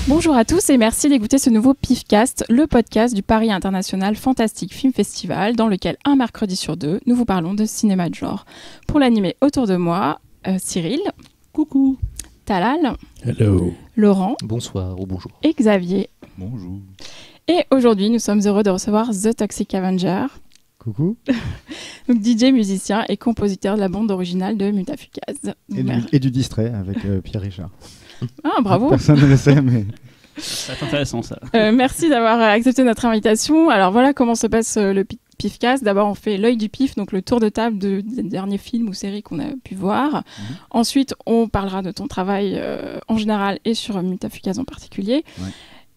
Bonjour à tous et merci d'écouter ce nouveau PIFcast, le podcast du Paris International Fantastic Film Festival, dans lequel un mercredi sur deux, nous vous parlons de cinéma de genre. Pour l'animer autour de moi, Cyril. Coucou. Talal. Hello. Laurent. Bonsoir ou bonjour. Et Xavier. Bonjour. Et aujourd'hui, nous sommes heureux de recevoir The Toxic Avenger. Coucou. Donc DJ, musicien et compositeur de la bande originale de Mutafukaz. Et du distrait avec Pierre Richard. Ah, bravo. Personne ne le sait, mais... C'est intéressant ça. Merci d'avoir accepté notre invitation. Alors voilà comment se passe le PIFcast. D'abord, on fait l'œil du pif, donc le tour de table des derniers films ou séries qu'on a pu voir. Ensuite, on parlera de ton travail en général et sur Mutafukaz en particulier. Ouais.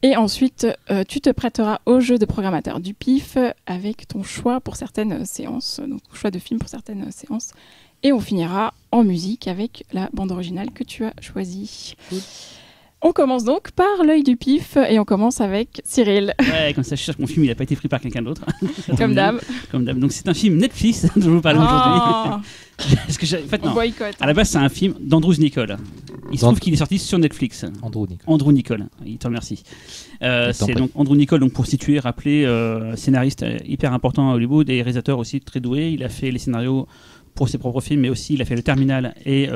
Et ensuite, tu te prêteras au jeu de programmateur du PIF avec ton choix pour certaines séances, donc ton choix de film pour certaines séances. Et on finira en musique avec la bande originale que tu as choisie. Cool. On commence donc par l'œil du pif et on commence avec Cyril. Ouais, comme ça je suis sûr que mon film il n'a pas été pris par quelqu'un d'autre. Comme d'hab. Donc c'est un film Netflix dont je vous parle aujourd'hui. Parce que en fait, non. Boycott. À la base c'est un film d'Andrews Niccol. Il se trouve qu'il est sorti sur Netflix. Andrew Niccol, il te remercie. C'est donc Andrew Niccol, donc pour situer, rappeler, scénariste hyper important à Hollywood et réalisateur aussi très doué. Il a fait les scénarios pour ses propres films, mais aussi il a fait Le Terminal et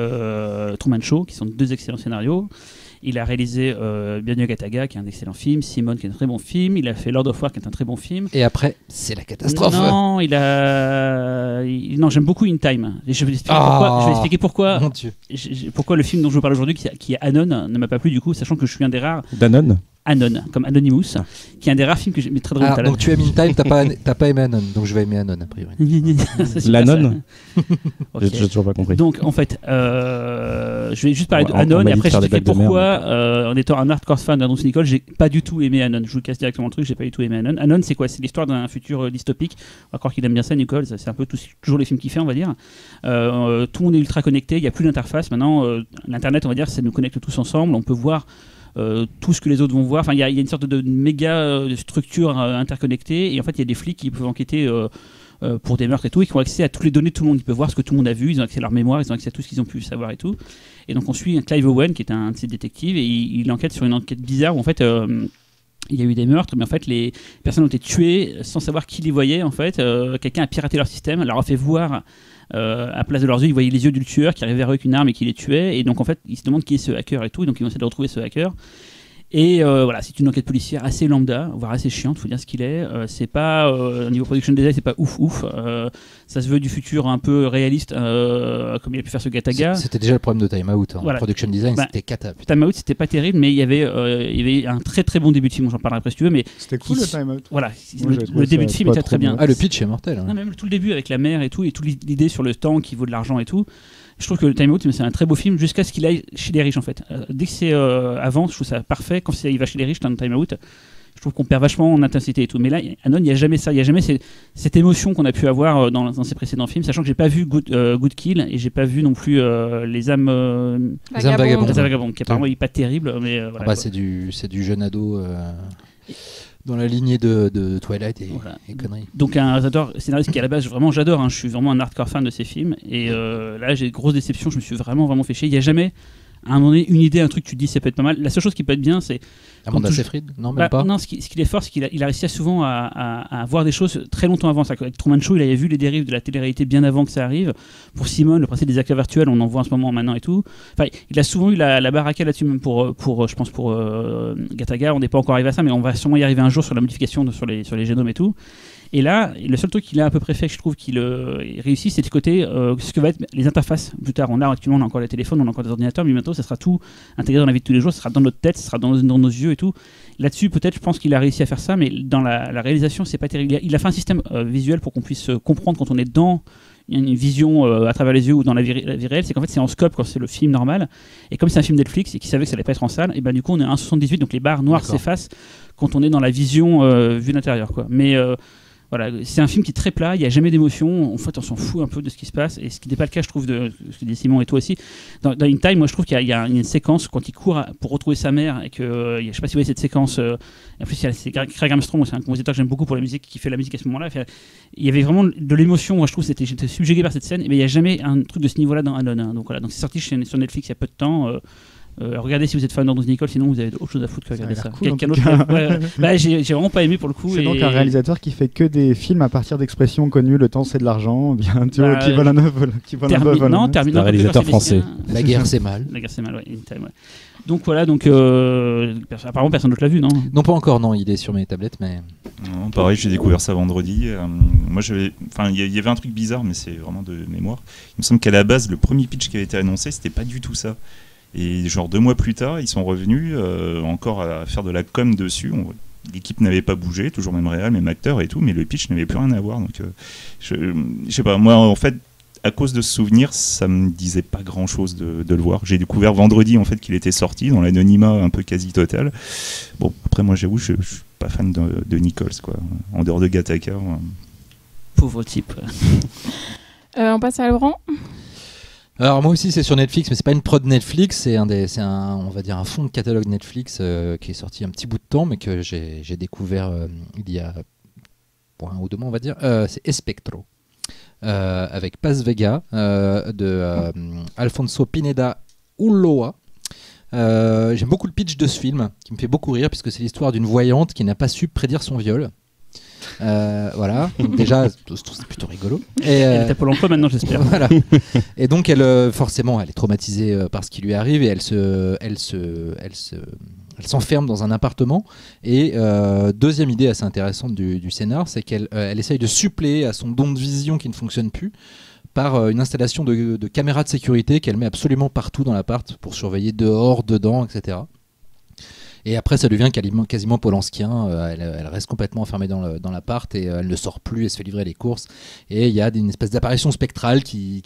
Truman Show, qui sont deux excellents scénarios. Il a réalisé Bienvenue à Gataga, qui est un excellent film, Simone, qui est un très bon film. Il a fait Lord of War, qui est un très bon film. Et après, c'est la catastrophe. Non, non, j'aime beaucoup In Time. Et je vais expliquer pourquoi. Mon Dieu. Pourquoi le film dont je vous parle aujourd'hui, qui est Anon, ne m'a pas plu du coup, sachant que je suis un des rares. Danone. Anon, comme Anonymous, qui est un des rares films que j'ai très drôle. Donc tu aimes In Time, t'as pas aimé Anon, donc je vais aimer Anon a priori. L'Anon. Okay. J'ai toujours pas compris. Donc en fait, je vais juste parler de Anon et après je t'explique pourquoi, en étant un hardcore fan d'Andrew Niccol, j'ai pas du tout aimé Anon. Je vous casse directement le truc, j'ai pas du tout aimé Anon. Anon, c'est quoi? C'est l'histoire d'un futur dystopique. On va croire qu'il aime bien ça, Niccol. C'est un peu toujours les films qu'il fait, on va dire. Tout le monde est ultra connecté, il n'y a plus d'interface. Maintenant, l'internet, on va dire, ça nous connecte tous ensemble. On peut voir tout ce que les autres vont voir. Enfin, il y a une sorte de méga structure interconnectée. Et en fait, il y a des flics qui peuvent enquêter pour des meurtres et tout, et qui ont accès à toutes les données de tout le monde. Ils peuvent voir ce que tout le monde a vu, ils ont accès à leur mémoire, ils ont accès à tout ce qu'ils ont pu savoir et tout. Et donc, on suit un Clive Owen, qui est un de ces détectives, et il enquête sur une enquête bizarre où en fait... il y a eu des meurtres, mais en fait les personnes ont été tuées sans savoir qui les voyait. En fait, quelqu'un a piraté leur système, leur a fait voir à place de leurs yeux, ils voyaient les yeux du tueur qui arrivait vers eux avec une arme et qui les tuait. Et donc en fait, ils se demandent qui est ce hacker et tout. Et donc ils vont essayer de retrouver ce hacker. Et voilà, c'est une enquête policière assez lambda, voire assez chiante, faut dire ce qu'il est. C'est pas au niveau production design, c'est pas ouf. Ça se veut du futur un peu réaliste, comme il a pu faire ce Gataga. C'était déjà le problème de Time Out. Voilà. Production design, c'était cata. Time Out, c'était pas terrible, mais il y avait un très très bon début de film. J'en parlerai après si tu veux, mais c'était cool le Time Out. Voilà, le début de film était très bien. Ah, le pitch est mortel. Hein. Non, même tout le début avec la mer et toute l'idée sur le temps qui vaut de l'argent et tout. Je trouve que le Time Out, c'est un très beau film jusqu'à ce qu'il aille chez les riches en fait. Dès que c'est avant, je trouve ça parfait. Quand il va chez les riches dans le Time Out, je trouve qu'on perd vachement en intensité et tout. Mais là, Anon, il n'y a jamais ça. Il n'y a jamais cette émotion qu'on a pu avoir dans ses précédents films, sachant que j'ai pas vu Good Kill et j'ai pas vu non plus Les âmes vagabondes, qui apparemment n'est pas terrible. Mais, voilà, bah, c'est du jeune ado. Dans la lignée de Twilight et conneries. Donc un réalisateur scénariste qui à la base vraiment j'adore, hein, je suis vraiment un hardcore fan de ses films et là j'ai une grosse déception, je me suis vraiment fait chier. Il n'y a jamais à un moment donné une idée, un truc tu te dis ça peut être pas mal. La seule chose qui peut être bien c'est Amanda Seyfried, non même pas. Non, ce qui est fort c'est qu'il a réussi souvent à voir des choses très longtemps avant. Avec Truman Show il avait vu les dérives de la télé-réalité bien avant que ça arrive. Pour Simone, le principe des acteurs virtuels on en voit en ce moment maintenant et tout. Enfin, il a souvent eu la baraque là-dessus même pour je pense pour Gataga, on n'est pas encore arrivé à ça mais on va sûrement y arriver un jour sur la modification sur les génomes et tout. Et là, le seul truc qu'il a à peu près fait, que je trouve qu'il réussit, c'est de côté ce que va être les interfaces. Plus tard, actuellement, on a encore les téléphones, on a encore des ordinateurs, mais bientôt, ça sera tout intégré dans la vie de tous les jours, ça sera dans notre tête, ça sera dans nos yeux et tout. Là-dessus, peut-être, je pense qu'il a réussi à faire ça, mais dans la réalisation, c'est pas terrible. Il a fait un système visuel pour qu'on puisse comprendre quand on est dans une vision à travers les yeux ou dans la vie réelle, c'est qu'en fait c'est en scope quand c'est le film normal, et comme c'est un film Netflix et qu'ils savaient que ça allait pas être en salle, et ben du coup on est à 1,78, donc les barres noires s'effacent quand on est dans la vision vue d'intérieur quoi. Mais voilà, c'est un film qui est très plat, il n'y a jamais d'émotion, en fait on s'en fout un peu de ce qui se passe, et ce qui n'est pas le cas je trouve de ce que dit Simon et toi aussi. Dans In Time, moi je trouve qu'il y a une séquence quand il court pour retrouver sa mère, et que, je ne sais pas si vous voyez cette séquence, en plus c'est Craig Armstrong, c'est un compositeur que j'aime beaucoup pour la musique, qui fait la musique à ce moment-là, il y avait vraiment de l'émotion, moi je trouve, j'étais subjugué par cette scène, mais il n'y a jamais un truc de ce niveau-là dans Anon, hein, donc voilà, donc c'est sorti sur Netflix il y a peu de temps, Regardez si vous êtes fan d'Andrew Niccol, sinon vous avez autre chose à foutre que regarder ça. Cool, Quelqu'un d'autre j'ai vraiment pas aimé pour le coup. C'est donc un réalisateur qui fait que des films à partir d'expressions connues, le temps c'est de l'argent, bien tu vois, qui vole un œuf, qui vole un bœuf. Non, Terminator. Un réalisateur français. La guerre c'est mal. La guerre c'est mal, ouais. Donc voilà, apparemment personne d'autre l'a vu, non? Non, pas encore, non, il est sur mes tablettes, mais... Non, pareil, j'ai découvert ça vendredi. Moi, il y avait un truc bizarre, mais c'est vraiment de mémoire. Il me semble qu'à la base, le premier pitch qui avait été annoncé, c'était pas du tout ça. Et genre 2 mois plus tard, ils sont revenus encore à faire de la com dessus. L'équipe n'avait pas bougé, toujours même réal, même acteur et tout, mais le pitch n'avait plus rien à voir. Donc, je sais pas, moi, en fait, à cause de ce souvenir, ça me disait pas grand chose de le voir. J'ai découvert vendredi en fait qu'il était sorti dans l'anonymat un peu quasi total. Bon, après moi j'avoue, je suis pas fan de Nichols quoi. En dehors de Gattaca. Pauvre type. On passe à Laurent. Alors moi aussi c'est sur Netflix, mais c'est pas une prod Netflix, c'est on va dire un fond de catalogue Netflix qui est sorti un petit bout de temps, mais que j'ai découvert il y a 1 ou 2 mois on va dire. C'est Espectro. Avec Paz Vega de Alfonso Pineda Ulloa. J'aime beaucoup le pitch de ce film qui me fait beaucoup rire puisque c'est l'histoire d'une voyante qui n'a pas su prédire son viol. Voilà, donc déjà c'est plutôt rigolo. Elle est à Pôle emploi maintenant, j'espère. Voilà. Et donc forcément elle est traumatisée par ce qui lui arrive et elle s'enferme dans un appartement. Et deuxième idée assez intéressante du scénar, c'est qu'elle essaye de suppléer à son don de vision qui ne fonctionne plus par une installation de caméras de sécurité qu'elle met absolument partout dans l'appart pour surveiller dehors, dedans, etc. Et après, ça devient quasiment polanskien. Elle reste complètement enfermée dans l'appart et elle ne sort plus et se fait livrer les courses. Et il y a une espèce d'apparition spectrale qui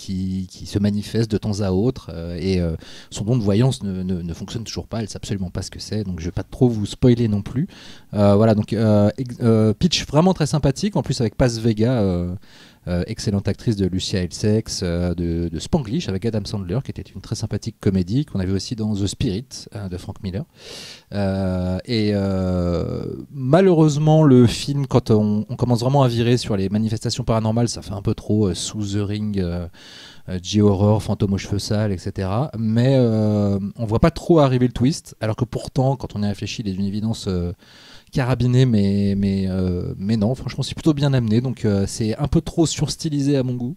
se manifeste de temps à autre. Et son don de voyance ne fonctionne toujours pas. Elle ne sait absolument pas ce que c'est. Donc je ne vais pas trop vous spoiler non plus. Voilà, donc pitch vraiment très sympathique. En plus, avec Paz Vega. Excellente actrice de Lucia Ilsex, de Spanglish avec Adam Sandler, qui était une très sympathique comédie qu'on avait aussi dans The Spirit de Frank Miller. Malheureusement, le film, quand on commence vraiment à virer sur les manifestations paranormales, ça fait un peu trop sous The Ring, J-horror, fantôme aux cheveux sales, etc. Mais on voit pas trop arriver le twist, alors que pourtant, quand on y réfléchit, il est d'une évidence carabiné, mais non, franchement c'est plutôt bien amené, donc c'est un peu trop surstylisé à mon goût.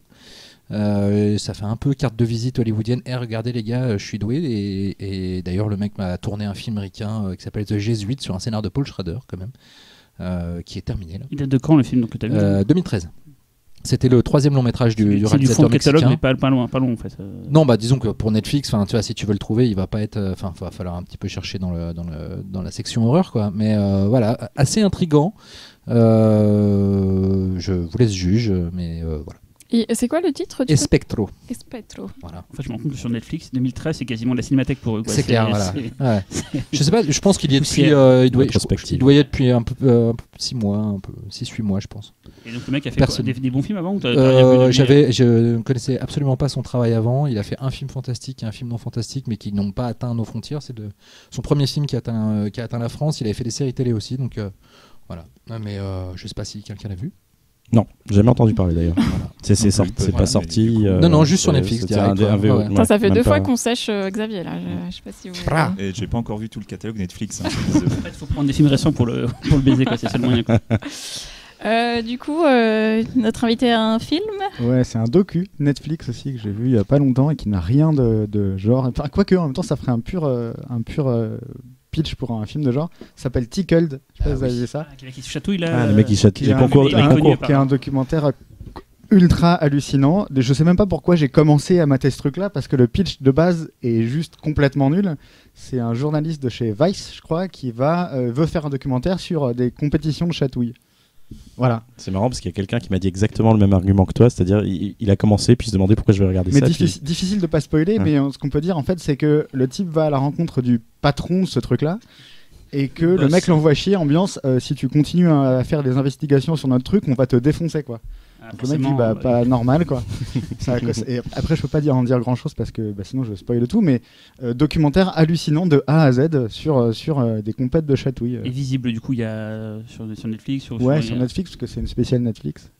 Ça fait un peu carte de visite hollywoodienne. Regardez les gars, je suis doué. Et d'ailleurs le mec m'a tourné un film américain qui s'appelle The Jésuite sur un scénar de Paul Schrader quand même, qui est terminé là. Il date de quand le film donc, que tu as vu 2013. C'était le 3e long métrage du réalisateur mexicain. C'est du fond catalogue, mais pas loin en fait. Non, bah disons que pour Netflix, tu vois, si tu veux le trouver, il va pas être. Enfin, va falloir un petit peu chercher dans la section horreur, quoi. Mais voilà, assez intriguant. Je vous laisse juge, mais voilà. Et c'est quoi le titre Espectro. Espectro. Voilà. En fait, je me rends compte que sur Netflix, 2013, c'est quasiment la cinémathèque pour eux. C'est clair, voilà. Ouais. Je sais pas, je pense qu'il y est depuis. Il doit y être depuis un peu 6 mois, 6-8 mois, je pense. Et donc le mec a fait des bons films avant ou je ne connaissais absolument pas son travail avant. Il a fait un film fantastique et un film non fantastique, mais qui n'ont pas atteint nos frontières. C'est son premier film qui a atteint la France. Il avait fait des séries télé aussi, donc voilà. Mais je sais pas si quelqu'un l'a vu. Non, j'ai jamais entendu parler d'ailleurs. Voilà. C'est pas sorti. Non, juste sur Netflix. Ça fait 2 fois qu'on sèche Xavier là. Je sais pas si vous. Et j'ai pas encore vu tout le catalogue Netflix. En fait, il faut prendre des films récents pour le baiser, quoi. C'est le seul moyen. Quoi. Du coup, notre invité a un film. Ouais, c'est un docu Netflix aussi que j'ai vu il y a pas longtemps et qui n'a rien de genre. Enfin, quoique en même temps, ça ferait un pur pitch pour un film de genre. Ça s'appelle Tickled. Je sais pas si vous avez vu ça. Qui se chatouille là. Le mec qui chatouille. Qui est un documentaire ultra hallucinant. Je sais même pas pourquoi j'ai commencé à mater ce truc-là parce que le pitch de base est juste complètement nul. C'est un journaliste de chez Vice, je crois, qui veut faire un documentaire sur des compétitions de chatouille. Voilà. C'est marrant parce qu'il y a quelqu'un qui m'a dit exactement le même argument que toi, c'est-à-dire il a commencé puis il se demandait pourquoi je vais regarder ça. Difficile de pas spoiler, mais ce qu'on peut dire en fait c'est que le type va à la rencontre du patron de ce truc-là et que le mec l'envoie chier, ambiance, si tu continues à faire des investigations sur notre truc, on va te défoncer quoi. Donc le mec dit pas normal quoi. Et après je peux pas en dire grand chose parce que sinon je spoil tout, mais documentaire hallucinant de A à Z sur des compètes de chatouilles. Et visible du coup il y a sur Netflix sur Netflix parce que c'est une spéciale Netflix.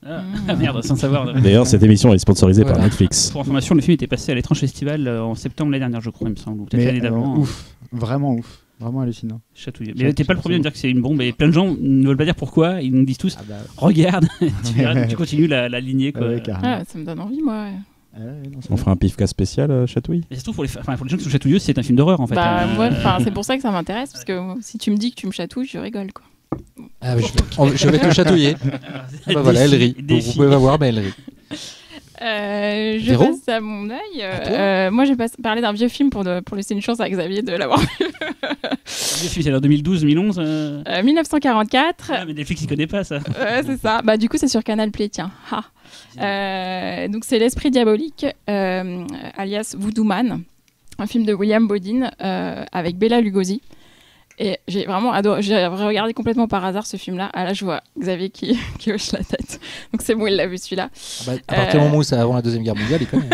Merde, sans savoir. D'ailleurs cette émission est sponsorisée par Netflix. Pour information, le film était passé à l'Étrange Festival en septembre l'année dernière je crois il me semble, ou peut-être l'année d'avant. Ouf, vraiment ouf. Vraiment hallucinant. Chatouille. Mais t'es pas le premier à me dire que c'est une bombe et plein de gens ne veulent pas dire pourquoi. Ils nous disent tous regarde, tu continues la lignée. Quoi. Ça me donne envie, moi. On fera un pif-cas spécial chatouille. Et surtout pour les gens qui sont chatouilleux, c'est un film d'horreur en fait. C'est pour ça que ça m'intéresse parce que si tu me dis que tu me chatouilles, je rigole quoi. Je vais te chatouiller. Voilà, elle rit. Vous pouvez pas voir, mais elle rit. Je passe à mon œil. Moi, j'ai parlé d'un vieux film pour laisser une chance à Xavier de l'avoir vu. Vieux film, c'est en 2012, 2011 1944. Ah, mais Netflix, il connaît pas ça. C'est ça. Du coup, c'est sur Canal Play, tiens. Donc, c'est L'Esprit diabolique, alias Voodoo Man, un film de William Bodin avec Bela Lugosi. Et j'ai vraiment adoré. J'ai regardé complètement par hasard ce film-là. Ah là, je vois Xavier qui hoche la tête. Donc c'est bon, il l'a vu celui-là. À partir du moment où c'est avant la Deuxième Guerre mondiale, il connaît.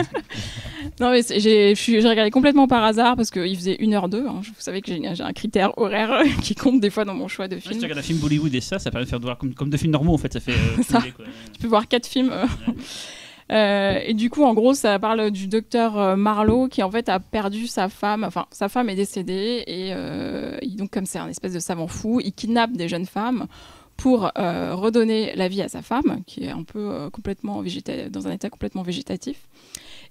Non, mais j'ai regardé complètement par hasard parce qu'il faisait 1h02. Hein. Vous savez que j'ai un critère horaire qui compte des fois dans mon choix de film. Si tu regardes un film Bollywood et ça permet de faire voir comme deux films normaux en fait. Ça fait. Ça. Quoi. Tu peux voir 4 films. Et du coup, en gros, ça parle du docteur Marlowe qui en fait a perdu sa femme. Enfin, sa femme est décédée et donc comme c'est un espèce de savant fou, il kidnappe des jeunes femmes pour redonner la vie à sa femme, qui est un peu dans un état complètement végétatif.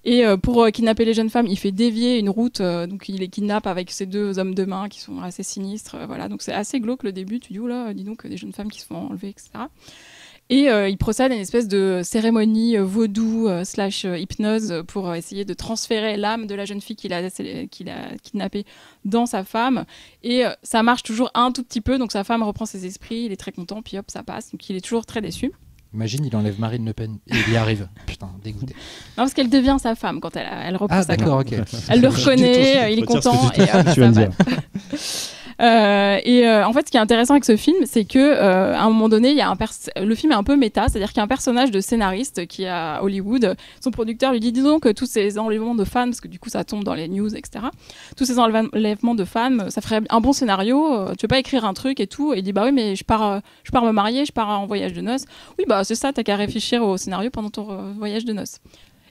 Et pour kidnapper les jeunes femmes, il fait dévier une route, donc il les kidnappe avec ces 2 hommes de main qui sont assez sinistres. Voilà, donc c'est assez glauque le début. Tu dis oula, dis donc des jeunes femmes qui se font enlever, etc. Et il procède à une espèce de cérémonie vaudou / hypnose pour essayer de transférer l'âme de la jeune fille qu'il a kidnappée dans sa femme. Et ça marche toujours un tout petit peu, donc sa femme reprend ses esprits, il est très content, puis hop, ça passe. Donc il est toujours très déçu. Imagine, il enlève Marine Le Pen et il y arrive. Putain, dégoûté. Non, parce qu'elle devient sa femme quand elle reprend sa d'accord, femme. ok. Elle le reconnaît, il est content. Et hop, ça passe. En fait, ce qui est intéressant avec ce film, c'est que à un moment donné, le film est un peu méta, c'est-à-dire qu'il y a un personnage de scénariste qui est à Hollywood. Son producteur lui dit disons que tous ces enlèvements de femmes, parce que du coup ça tombe dans les news, etc. Tous ces enlèvements de femmes, ça ferait un bon scénario. Tu veux pas écrire un truc et tout. Et il dit bah oui, mais je pars me marier, je pars en voyage de noces. Oui, bah c'est ça, t'as qu'à réfléchir au scénario pendant ton voyage de noces.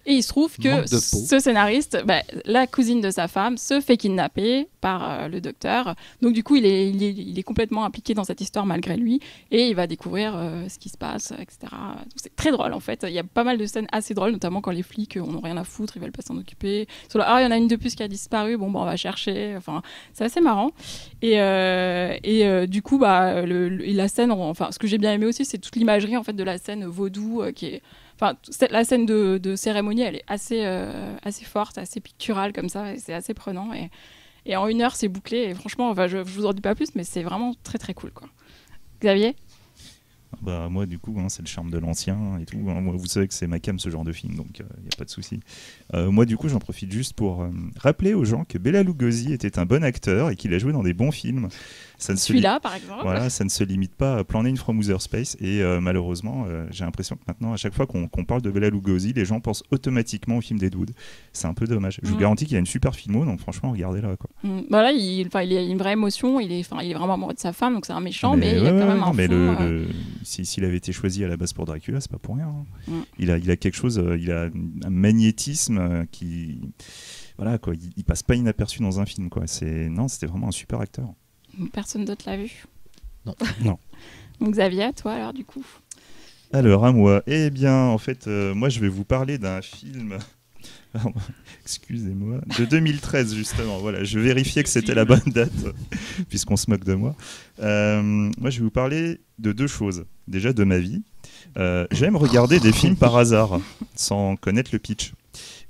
Et il se trouve que ce scénariste, la cousine de sa femme, se fait kidnapper par le docteur. Donc du coup, il est complètement impliqué dans cette histoire malgré lui. Et il va découvrir ce qui se passe, etc. Donc c'est très drôle en fait. Il y a pas mal de scènes assez drôles, notamment quand les flics n'ont rien à foutre, ils veulent pas s'en occuper. Il y en a une de plus qui a disparu, on va chercher. Enfin, c'est assez marrant. Et du coup, la scène, ce que j'ai bien aimé aussi, c'est toute l'imagerie en fait, de la scène vaudou qui est... Enfin, la scène de cérémonie, elle est assez forte, assez picturale comme ça, et c'est assez prenant. Et en 1 heure, c'est bouclé. Et franchement, je vous en dis pas plus, mais c'est vraiment très très cool, quoi. Xavier ? Moi, du coup, c'est le charme de l'ancien et tout. Moi, vous savez que c'est ma cam ce genre de film, donc il n'y a pas de souci. Moi, du coup, j'en profite juste pour rappeler aux gens que Bela Lugosi était un bon acteur et qu'il a joué dans des bons films. Celui-là, par exemple. Voilà, ça ne se limite pas à Plan 9 from Outer Space. Et malheureusement, j'ai l'impression que maintenant, à chaque fois qu'on parle de Bela Lugosi, les gens pensent automatiquement au film d'Ed Wood. C'est un peu dommage. Je vous garantis qu'il a une super filmo, donc franchement, regardez-la. Quoi. Là, il a une vraie émotion. Il est vraiment amoureux de sa femme, donc c'est un méchant, mais il y a quand même un fond. S'il avait été choisi à la base pour Dracula, c'est pas pour rien. Il a quelque chose, il a un magnétisme qui... Voilà, quoi, il passe pas inaperçu dans un film. Quoi. C'était vraiment un super acteur. Personne d'autre l'a vu ? Non. Donc Xavier, toi alors du coup ? Alors à moi, eh bien en fait, moi je vais vous parler d'un film... Excusez-moi, de 2013 justement. Voilà, je vérifiais que c'était la bonne date puisqu'on se moque de moi. Moi, je vais vous parler de 2 choses. Déjà de ma vie. J'aime regarder des films par hasard sans connaître le pitch.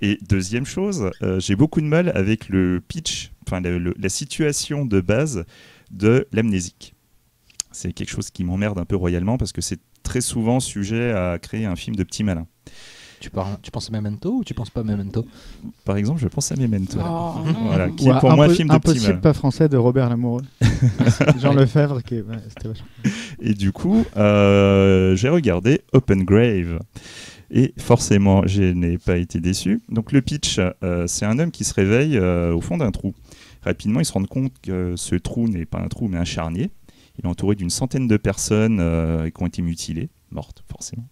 Et deuxième chose, j'ai beaucoup de mal avec le pitch, enfin la situation de base de l'amnésique. C'est quelque chose qui m'emmerde un peu royalement parce que c'est très souvent sujet à créer un film de petit malin. Tu penses à Memento ou tu penses pas à Memento ? Par exemple, je pense à Memento. Oh, voilà, qui est pour moi un film de petit malin. Impossible pas français de Robert Lamoureux. Jean Lefebvre, c'était vachement... Et du coup, j'ai regardé Open Grave. Et forcément, je n'ai pas été déçu. Donc le pitch, c'est un homme qui se réveille au fond d'un trou. Rapidement, il se rend compte que ce trou n'est pas un trou, mais un charnier. Il est entouré d'une centaine de personnes qui ont été mutilées, mortes forcément.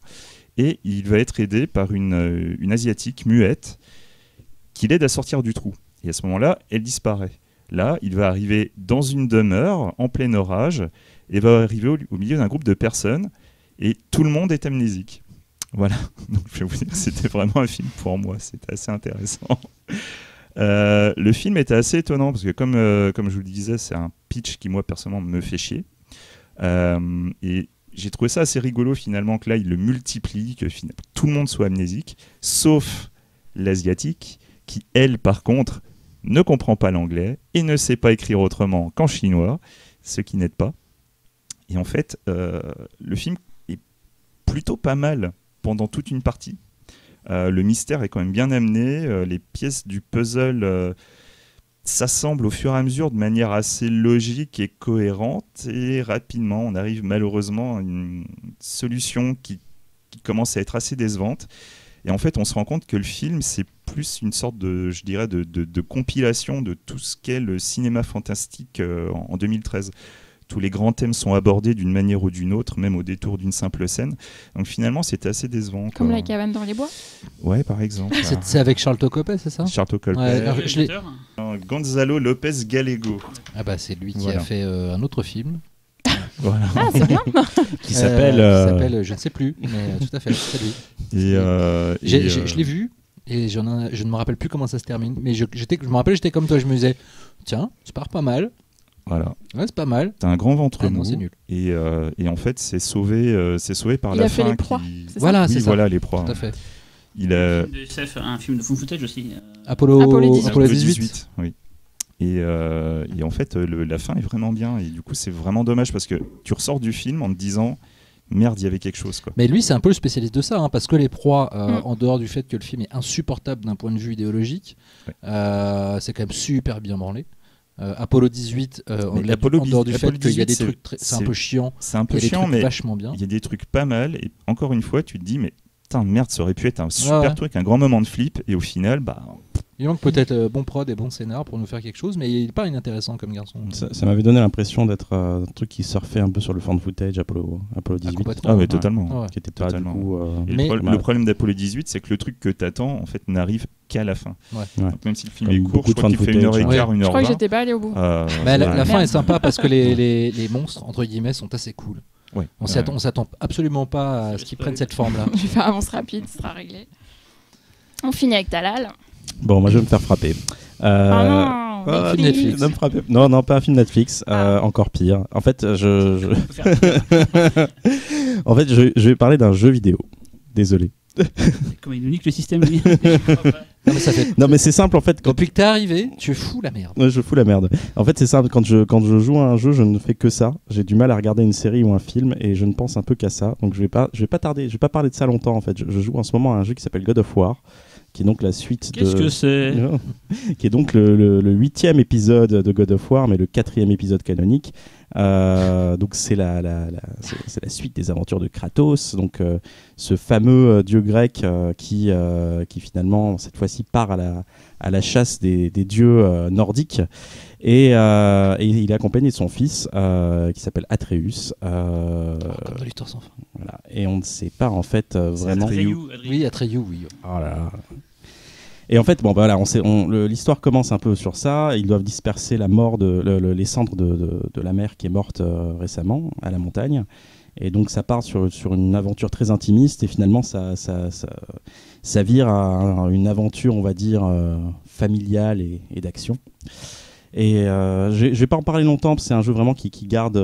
Et il va être aidé par une Asiatique muette qui l'aide à sortir du trou. Et à ce moment-là, elle disparaît. Là, il va arriver dans une demeure en plein orage et va arriver au milieu d'un groupe de personnes et tout le monde est amnésique. Voilà, donc je vais vous dire que c'était vraiment un film pour moi, c'était assez intéressant. Le film était assez étonnant parce que comme je vous le disais, c'est un pitch qui moi personnellement me fait chier. Et j'ai trouvé ça assez rigolo finalement que là il le multiplie, que tout le monde soit amnésique, sauf l'Asiatique qui elle par contre ne comprend pas l'anglais et ne sait pas écrire autrement qu'en chinois, ce qui n'aide pas. Et en fait, le film est plutôt pas mal pendant toute une partie. Le mystère est quand même bien amené, les pièces du puzzle s'assemblent au fur et à mesure de manière assez logique et cohérente, et rapidement on arrive malheureusement à une solution qui commence à être assez décevante. Et en fait, on se rend compte que le film, c'est plus une sorte de, je dirais, de compilation de tout ce qu'est le cinéma fantastique en 2013. Tous les grands thèmes sont abordés d'une manière ou d'une autre, même au détour d'une simple scène. Donc finalement, c'était assez décevant. Comme La cabane dans les bois. Ouais, par exemple. C'est avec Charlton Copley, c'est ça? Charlton Copley. Ouais, alors, Gonzalo Lopez Gallego. Ah bah c'est lui qui Voilà. a fait un autre film. Voilà. Ah, c'est bien. Qui s'appelle. Je ne sais plus, mais tout à fait, c'est lui. Je l'ai vu et je ne me rappelle plus comment ça se termine, mais je me rappelle, j'étais comme toi, je me disais, tiens, ça part pas mal. Voilà. Ouais, c'est pas mal. T'as un grand ventre mou. Non, c'est nul. Et en fait, c'est sauvé par Il la a fait fin. Les Proies, c'est ça Voilà, Oui, c'est ça. voilà, les proies. Tout à fait. Il a De SF, un film de fond footage aussi. Apollo 18. 18. Oui. Et en fait, la fin est vraiment bien. Et du coup, c'est vraiment dommage parce que tu ressors du film en te disant merde, il y avait quelque chose, quoi. Mais lui, c'est un peu le spécialiste de ça, hein, parce que Les Proies, en dehors du fait que le film est insupportable d'un point de vue idéologique, c'est quand même super bien branlé. Apollo 18, en dehors du fait qu'il y a des trucs, c'est un peu chiant. C'est un peu il y a des chiant, trucs mais vachement bien. il y a des trucs pas mal. Et encore une fois, tu te dis, mais putain, merde, ça aurait pu être un super truc, un grand moment de flip. Et au final, bah. Il manque peut-être bon prod et bon scénar pour nous faire quelque chose, mais il n'est pas inintéressant comme garçon. Ça m'avait donné l'impression d'être un truc qui surfait un peu sur le fan footage Apollo 18. Ah ouais, totalement. Ouais. Qui était pas Totalement. du coup. Et Mais- le problème d'Apollo 18, c'est que le truc que t'attends, en fait, n'arrive qu'à la fin. Ouais. Donc, même si le film Comme est court, beaucoup je de crois qu'il fan fait 1h15, footage. 1h20. Je crois que j'étais pas allé au bout. Mais la ouais. fin est sympa parce que les monstres, entre guillemets, sont assez cool. Ouais. On s'attend absolument pas à ce qu'ils prennent cette forme-là. Je vais faire avance rapide, ce sera réglé. On finit avec Talal. Bon, moi je vais me faire frapper. Ah non, un film Netflix. Ne me frappez- Non, pas un film Netflix, encore pire. En fait, en fait, je vais parler d'un jeu vidéo. Désolé. Comment il nous nique le système, lui. Non, mais ça fait... Non, mais c'est simple en fait. Depuis que t'es arrivé, tu fous la merde. Ouais, je fous la merde. En fait, c'est simple. Quand je joue à un jeu, je ne fais que ça. J'ai du mal à regarder une série ou un film et je ne pense un peu qu'à ça. Donc, je vais pas parler de ça longtemps. En fait, je joue en ce moment à un jeu qui s'appelle God of War, qui est donc la suite Qu'est-ce que c'est? qui est donc le 8e épisode de God of War, mais le 4e épisode canonique. Donc c'est c'est la suite des aventures de Kratos, donc ce fameux dieu grec qui finalement cette fois-ci part à la chasse des dieux nordiques et il est accompagné de son fils qui s'appelle Atreus. Comme dans l'histoire sans fin. Voilà. Et on ne sait pas en fait vraiment. Oui, Atreyu, oui. Oh là là. Et en fait, bon, bah, voilà, l'histoire commence un peu sur ça. Ils doivent disperser la mort les cendres de la mère qui est morte récemment à la montagne. Et donc ça part sur une aventure très intimiste et finalement ça vire à une aventure, on va dire, familiale et d'action. Et je vais pas en parler longtemps parce que c'est un jeu vraiment qui garde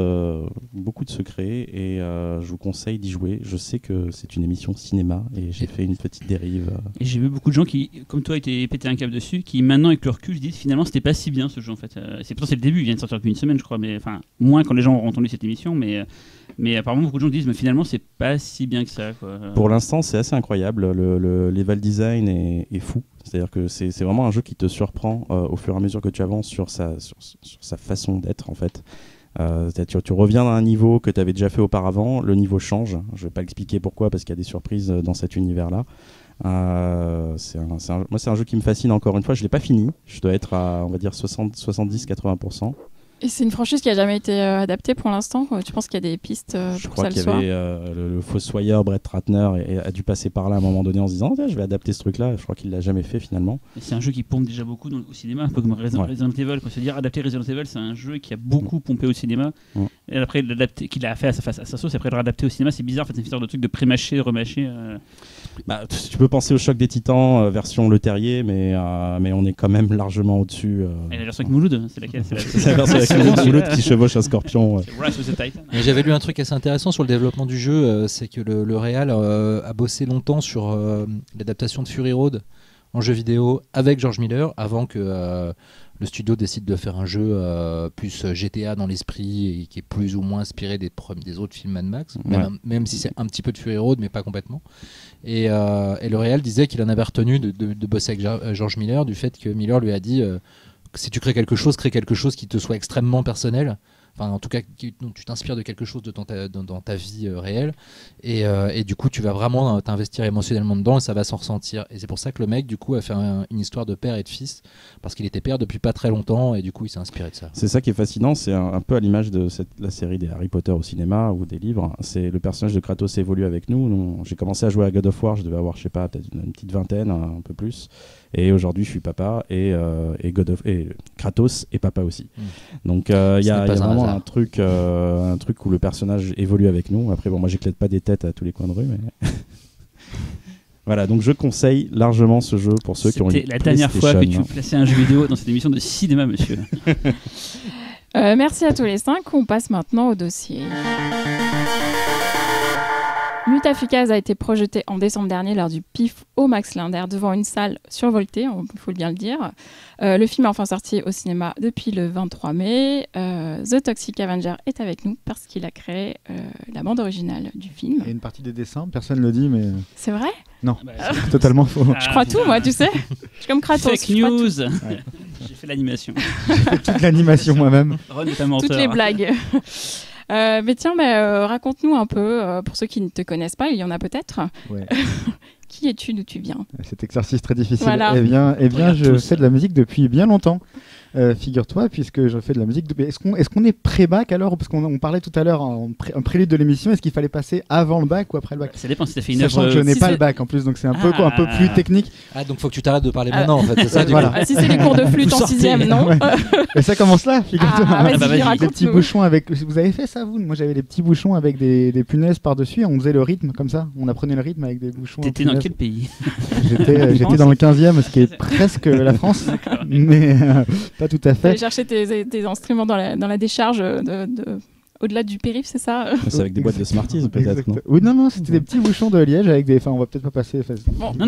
beaucoup de secrets et je vous conseille d'y jouer. Je sais que c'est une émission cinéma et j'ai fait une petite dérive. Et j'ai vu beaucoup de gens qui, comme toi, étaient pété un câble dessus, qui maintenant avec le recul se disent finalement c'était pas si bien ce jeu en fait. Pourtant c'est le début, il vient de sortir depuis une semaine je crois, mais enfin moins quand les gens auront entendu cette émission, mais apparemment beaucoup de gens disent mais finalement c'est pas si bien que ça, quoi. Pour l'instant c'est assez incroyable, le level design est fou. C'est-à-dire que c'est vraiment un jeu qui te surprend au fur et à mesure que tu avances sur sa façon d'être en fait. Tu reviens à un niveau que tu avais déjà fait auparavant, le niveau change. Je vais pas expliquer pourquoi, parce qu'il y a des surprises dans cet univers-là. Moi, c'est un jeu qui me fascine encore une fois. Je l'ai pas fini. Je dois être à, on va dire, 70-80%. Et c'est une franchise qui a jamais été adaptée pour l'instant. Tu penses qu'il y a des pistes Je pour que ça crois le qu'il y soit avait le fossoyeur Brett Ratner a dû passer par là à un moment donné en se disant je vais adapter ce truc-là. Je crois qu'il l'a jamais fait finalement. Et c'est un jeu qui pompe déjà beaucoup au cinéma, un peu comme Resident Evil. Quand se dire adapter Resident Evil, c'est un jeu qui a beaucoup pompé au cinéma. Et après qu'il a fait à sa sauce, après le réadapter au cinéma, c'est bizarre. En fait, c'est une histoire de truc de pré-mâché, remâché. Tu peux penser au Choc des Titans version Le Terrier, mais on est quand même largement au-dessus. Et la version avec Mouloud, c'est laquelle? C'est la version avec Mouloud qui chevauche un scorpion. Rise of the Titan. J'avais lu un truc assez intéressant sur le développement du jeu, c'est que le réal a bossé longtemps sur l'adaptation de Fury Road en jeu vidéo avec George Miller avant que le studio décide de faire un jeu plus GTA dans l'esprit et qui est plus ou moins inspiré des autres films Mad Max, même si c'est un petit peu de Fury Road mais pas complètement. Et le réal disait qu'il en avait retenu de bosser avec George Miller, du fait que Miller lui a dit si tu crée quelque chose qui te soit extrêmement personnel. Enfin, en tout cas, dont tu t'inspires de quelque chose dans ta vie réelle, et du coup, tu vas vraiment t'investir émotionnellement dedans et ça va s'en ressentir. Et c'est pour ça que le mec, du coup, a fait une histoire de père et de fils, parce qu'il était père depuis pas très longtemps, et du coup, il s'est inspiré de ça. C'est ça qui est fascinant, c'est un peu à l'image de la série des Harry Potter au cinéma ou des livres. C'est le personnage de Kratos évolue avec nous. J'ai commencé à jouer à God of War, je devais avoir, je sais pas, peut-être une petite vingtaine, un peu plus. Et aujourd'hui, je suis papa et Kratos est papa aussi. Donc, il y a vraiment un truc où le personnage évolue avec nous. Après, bon, moi, j'éclate pas des têtes à tous les coins de rue, mais voilà. Donc, je conseille largement ce jeu pour ceux qui ont une C'était la dernière fois que tu plaçais un jeu vidéo dans cette émission de cinéma, monsieur. Merci à tous les 5. On passe maintenant au dossier. Mutafukaz a été projeté en décembre dernier lors du PIF au Max Linder devant une salle survoltée, il faut bien le dire. Le film est enfin sorti au cinéma depuis le 23 mai. The Toxic Avenger est avec nous parce qu'il a créé la bande originale du film. Et une partie des dessins, personne ne le dit, mais... C'est vrai ? Non, c'est totalement faux. Je crois tout, moi, tu sais. Je suis comme Kratos. Fake news. J'ai fait l'animation. J'ai fait toute l'animation moi-même. Ron est un menteur. Toutes les blagues. Mais tiens, raconte-nous un peu, pour ceux qui ne te connaissent pas, il y en a peut-être. Ouais. Qui es-tu, d'où tu viens ? Cet exercice très difficile. Voilà. Eh bien, je fais de la musique depuis bien longtemps. Figure-toi, puisque je fais de la musique. Est-ce qu'on est pré-bac alors ? Parce qu'on parlait tout à l'heure en prélude de l'émission, est-ce qu'il fallait passer avant le bac ou après le bac ? Ça dépend si tu as fait une Sachant œuvre. que je n'ai pas le bac en plus, donc c'est un peu plus technique. Ah, donc faut que tu t'arrêtes de parler maintenant en fait, c'est ça du voilà. coup. Si c'est les cours de flûte en 6e, non. Ouais. Et ça commence là, figure-toi. Vas-y, des petits bouchons avec. Vous avez fait ça, vous ? Moi j'avais des petits bouchons avec des punaises par-dessus, et on faisait le rythme comme ça. On apprenait le rythme avec des bouchons. T'étais dans quel pays ? J'étais dans le 15e, ce qui est presque la France, mais pas tout à fait. T'allais chercher tes instruments dans la décharge au-delà du périph', c'est ça ? C'est avec des boîtes de Smarties peut-être, non ? Oui, non, c'était des petits bouchons de liège avec des... Enfin, on va peut-être pas passer... Bon. Non,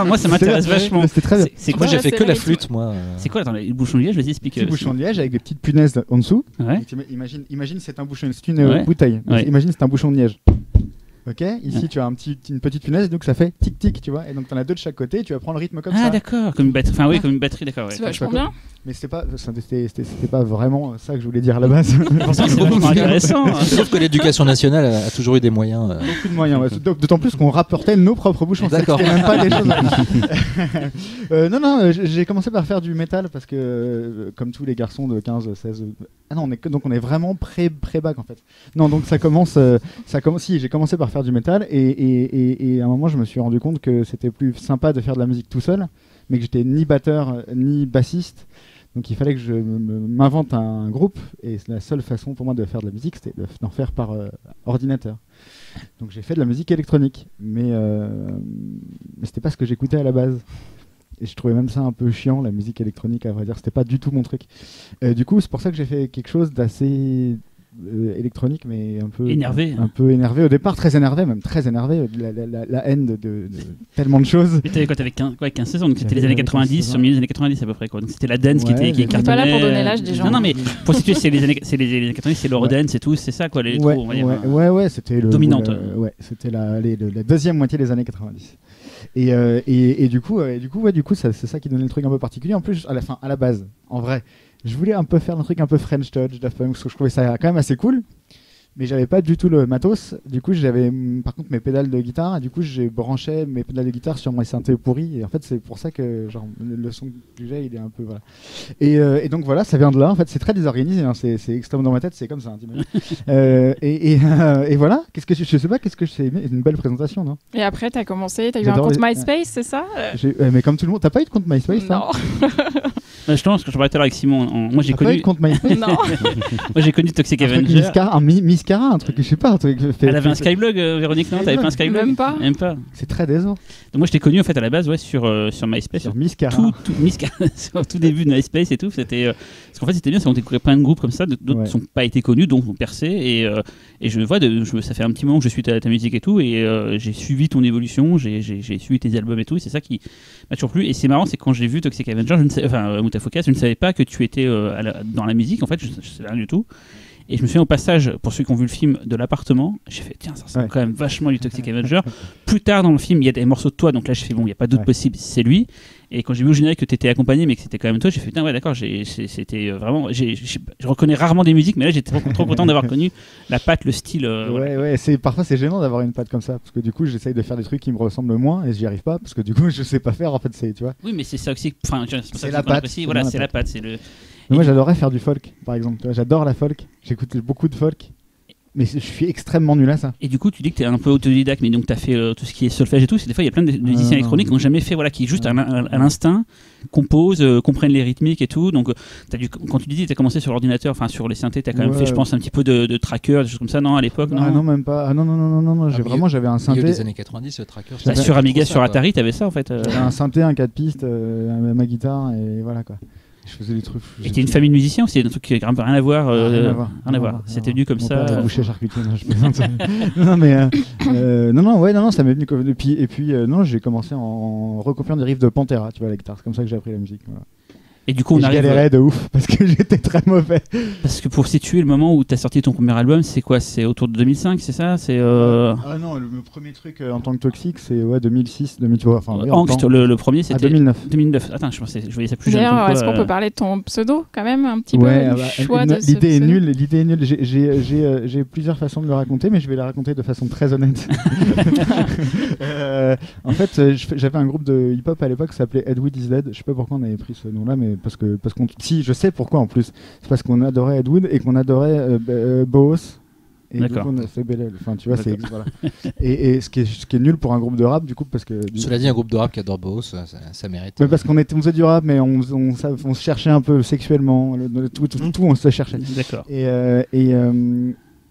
moi ça m'intéresse vachement. C'était très bien. C'est Moi quoi, j'ai fait que la flûte, moi. C'est quoi, attends, les bouchons de liège, vas-y, explique. Des bouchons de liège avec des petites punaises en dessous. Ouais. Imagine c'est un bouchon, c'est une bouteille. Ouais. Imagine c'est un bouchon de liège. Ok, ici tu as une petite punaise et donc ça fait tic tic, tu vois, et donc t'en as deux de chaque côté et tu vas prendre le rythme comme ça. Ah d'accord, comme une batterie, comme une batterie, d'accord. C'est vachement bien. Mais c'était pas vraiment ça que je voulais dire à la base. C'est vachement intéressant. Sauf que l'éducation nationale a toujours eu des moyens. Beaucoup de moyens, ouais. D'autant plus qu'on rapportait nos propres bouchons. D'accord. C'était même pas des choses. Non, j'ai commencé par faire du métal parce que, comme tous les garçons de 15, 16. Ah non, on est vraiment pré-bac en fait. Non, donc ça commence. Si, j'ai commencé par faire du métal et à un moment je me suis rendu compte que c'était plus sympa de faire de la musique tout seul, mais que j'étais ni batteur ni bassiste. Donc il fallait que je m'invente un groupe et la seule façon pour moi de faire de la musique c'était d'en faire par ordinateur. Donc j'ai fait de la musique électronique, mais c'était pas ce que j'écoutais à la base. Et je trouvais même ça un peu chiant, la musique électronique, à vrai dire, c'était pas du tout mon truc. Du coup, c'est pour ça que j'ai fait quelque chose d'assez électronique, mais un peu énervé. Au départ, très énervé, la haine de tellement de choses. Et t'avais quoi, 15-16 ans, donc c'était les années 90, sur le milieu des années 90 à peu près, quoi. Donc c'était la dance qui cartonnait. Pas là pour donner l'âge des gens. Non, mais pour situer, c'est les années 90, c'est l'eurodance et tout, c'est ça, quoi, l'électro, on va dire. C'était dominante. C'était la deuxième moitié des années 90. Et du coup, c'est ça qui donnait le truc un peu particulier. En plus, à la base, en vrai, je voulais un peu faire un truc un peu French Touch, Daft Punk, parce que je trouvais ça quand même assez cool. Mais j'avais pas du tout le matos. Du coup, j'avais par contre mes pédales de guitare. Et du coup, j'ai branché mes pédales de guitare sur mon synthé pourri. Et en fait, c'est pour ça que genre, le son que j'ai, il est un peu voilà. Et donc voilà, ça vient de là. En fait, c'est très désorganisé. Hein. C'est extrêmement dans ma tête. C'est comme ça. Hein, et voilà. Je sais pas. C'est une belle présentation, non? Et après, t'as commencé. T'as eu un compte MySpace, c'est ça? Mais comme tout le monde, t'as pas eu de compte MySpace? Non. Je pense que je parlais tout à l'heure avec Simon. Moi, j'ai connu. Pas eu de compte MySpace? Non. Moi, j'ai connu Toxic Avenger. Miscara, un truc, je sais pas. Un truc Elle avait un Skyblog, Véronique, non? T'avais pas un Skyblog? Même pas. Même pas. C'est très décevant. Donc moi, je t'ai connu en fait à la base, ouais, sur MySpace. Sur Miscara. Sur tout début de MySpace et tout. C'était parce qu'en fait, c'était bien, c'est qu'on découvrait plein de groupes comme ça, d'autres qui n'ont pas été connus, d'autres ont percé. Et je vois, ça fait un petit moment que je suis ta musique et tout, et j'ai suivi ton évolution, j'ai suivi tes albums et tout. Et c'est ça qui m'a toujours plu. Et c'est marrant, c'est quand j'ai vu Toxic Avenger, Mutafocus, je ne savais pas que tu étais dans la musique. En fait, je ne savais rien du tout. Et je me souviens au passage, pour ceux qui ont vu le film de l'appartement, j'ai fait tiens, ça ressemble quand même vachement du Toxic Avenger. Plus tard dans le film, il y a des morceaux de toi, donc là j'ai fait bon, il n'y a pas d'autre possible, c'est lui. Et quand j'ai vu au générique que tu étais accompagné, mais que c'était quand même toi, j'ai fait putain, ouais, d'accord, c'était vraiment. Je reconnais rarement des musiques, mais là j'étais trop content d'avoir connu la patte, le style. Parfois c'est gênant d'avoir une patte comme ça, parce que du coup j'essaye de faire des trucs qui me ressemblent moins et j'y arrive pas, parce que du coup je sais pas faire en fait, tu vois. Oui, mais c'est ça aussi. Enfin, c'est la patte. Voilà, c'est la patte, c'est le. Moi j'adorerais faire du folk, par exemple. J'adore la folk, j'écoute beaucoup de folk. Mais je suis extrêmement nul à ça. Et du coup, tu dis que tu es un peu autodidacte, mais donc tu as fait tout ce qui est solfège et tout. Des fois, il y a plein de musiciens électroniques qui n'ont jamais fait, qui juste à l'instinct composent, comprennent les rythmiques et tout. Donc, quand tu dis que tu as commencé sur l'ordinateur, enfin sur les synthés, tu as quand même fait, je pense, un petit peu de tracker, des choses comme ça, non, à l'époque? Non, même pas. Non. J'avais un synthé. Des années 90, le tracker. Sur Amiga, sur Atari, tu avais ça en fait. J'avais un synthé, un 4 pistes, ma guitare, et voilà quoi. Je faisais des trucs. Et t'es une famille de musiciens ou c'est un truc qui n'a rien à voir? Rien à voir. C'était venu comme ça. Boucher charcutier, non, je plaisante. non, ça m'est venu comme. Et puis j'ai commencé en recopiant des riffs de Pantera, tu vois, la guitare. C'est comme ça que j'ai appris la musique. Voilà. Et du coup, on arrive. Je galérais de ouf parce que j'étais très mauvais. Parce que pour situer le moment où tu as sorti ton premier album, c'est quoi? C'est autour de 2005, c'est ça? Ah non, le premier truc en tant que Toxic, c'est 2006, 2000. Enfin, Angst, le premier, c'était 2009. 2009. Attends, je voyais ça plus jeune. D'ailleurs, est-ce qu'on peut parler de ton pseudo quand même un petit peu? Choix de l'idée est nulle. L'idée est nulle. J'ai plusieurs façons de le raconter, mais je vais la raconter de façon très honnête. En fait, j'avais un groupe de hip-hop à l'époque qui s'appelait Edwin is Dead. Je sais pas pourquoi on avait pris ce nom-là, mais parce qu'on si je sais pourquoi en plus, c'est parce qu'on adorait Ed Wood et qu'on adorait Boos et du coup on a fait Bellel, enfin tu vois, c'est voilà. Et ce qui est nul pour un groupe de rap du coup, parce que cela dit, un groupe de rap qui adore Boos, ça mérite. Mais parce qu'on faisait du rap, mais on se cherchait un peu sexuellement, tout on se cherchait. D'accord.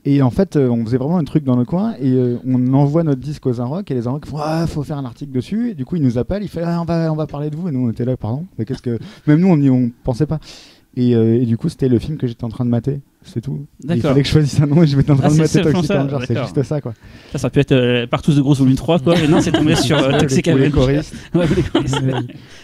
Et en fait, on faisait vraiment un truc dans le coin et on envoie notre disque aux Inrock et les Inrock font faut faire un article dessus. Et du coup, ils nous appellent, ils font on va parler de vous. Et nous, on était là, pardon. Mais même nous, on pensait pas. Et du coup, c'était le film que j'étais en train de mater. C'est tout. Il fallait que je choisisse un nom et je m'étais en train de mater Toxic Avenger. C'est juste ça, quoi. Ça peut être Partout de Grosse volume 3, quoi. Et non, c'est tombé sur Toxic Avenger. Les choristes.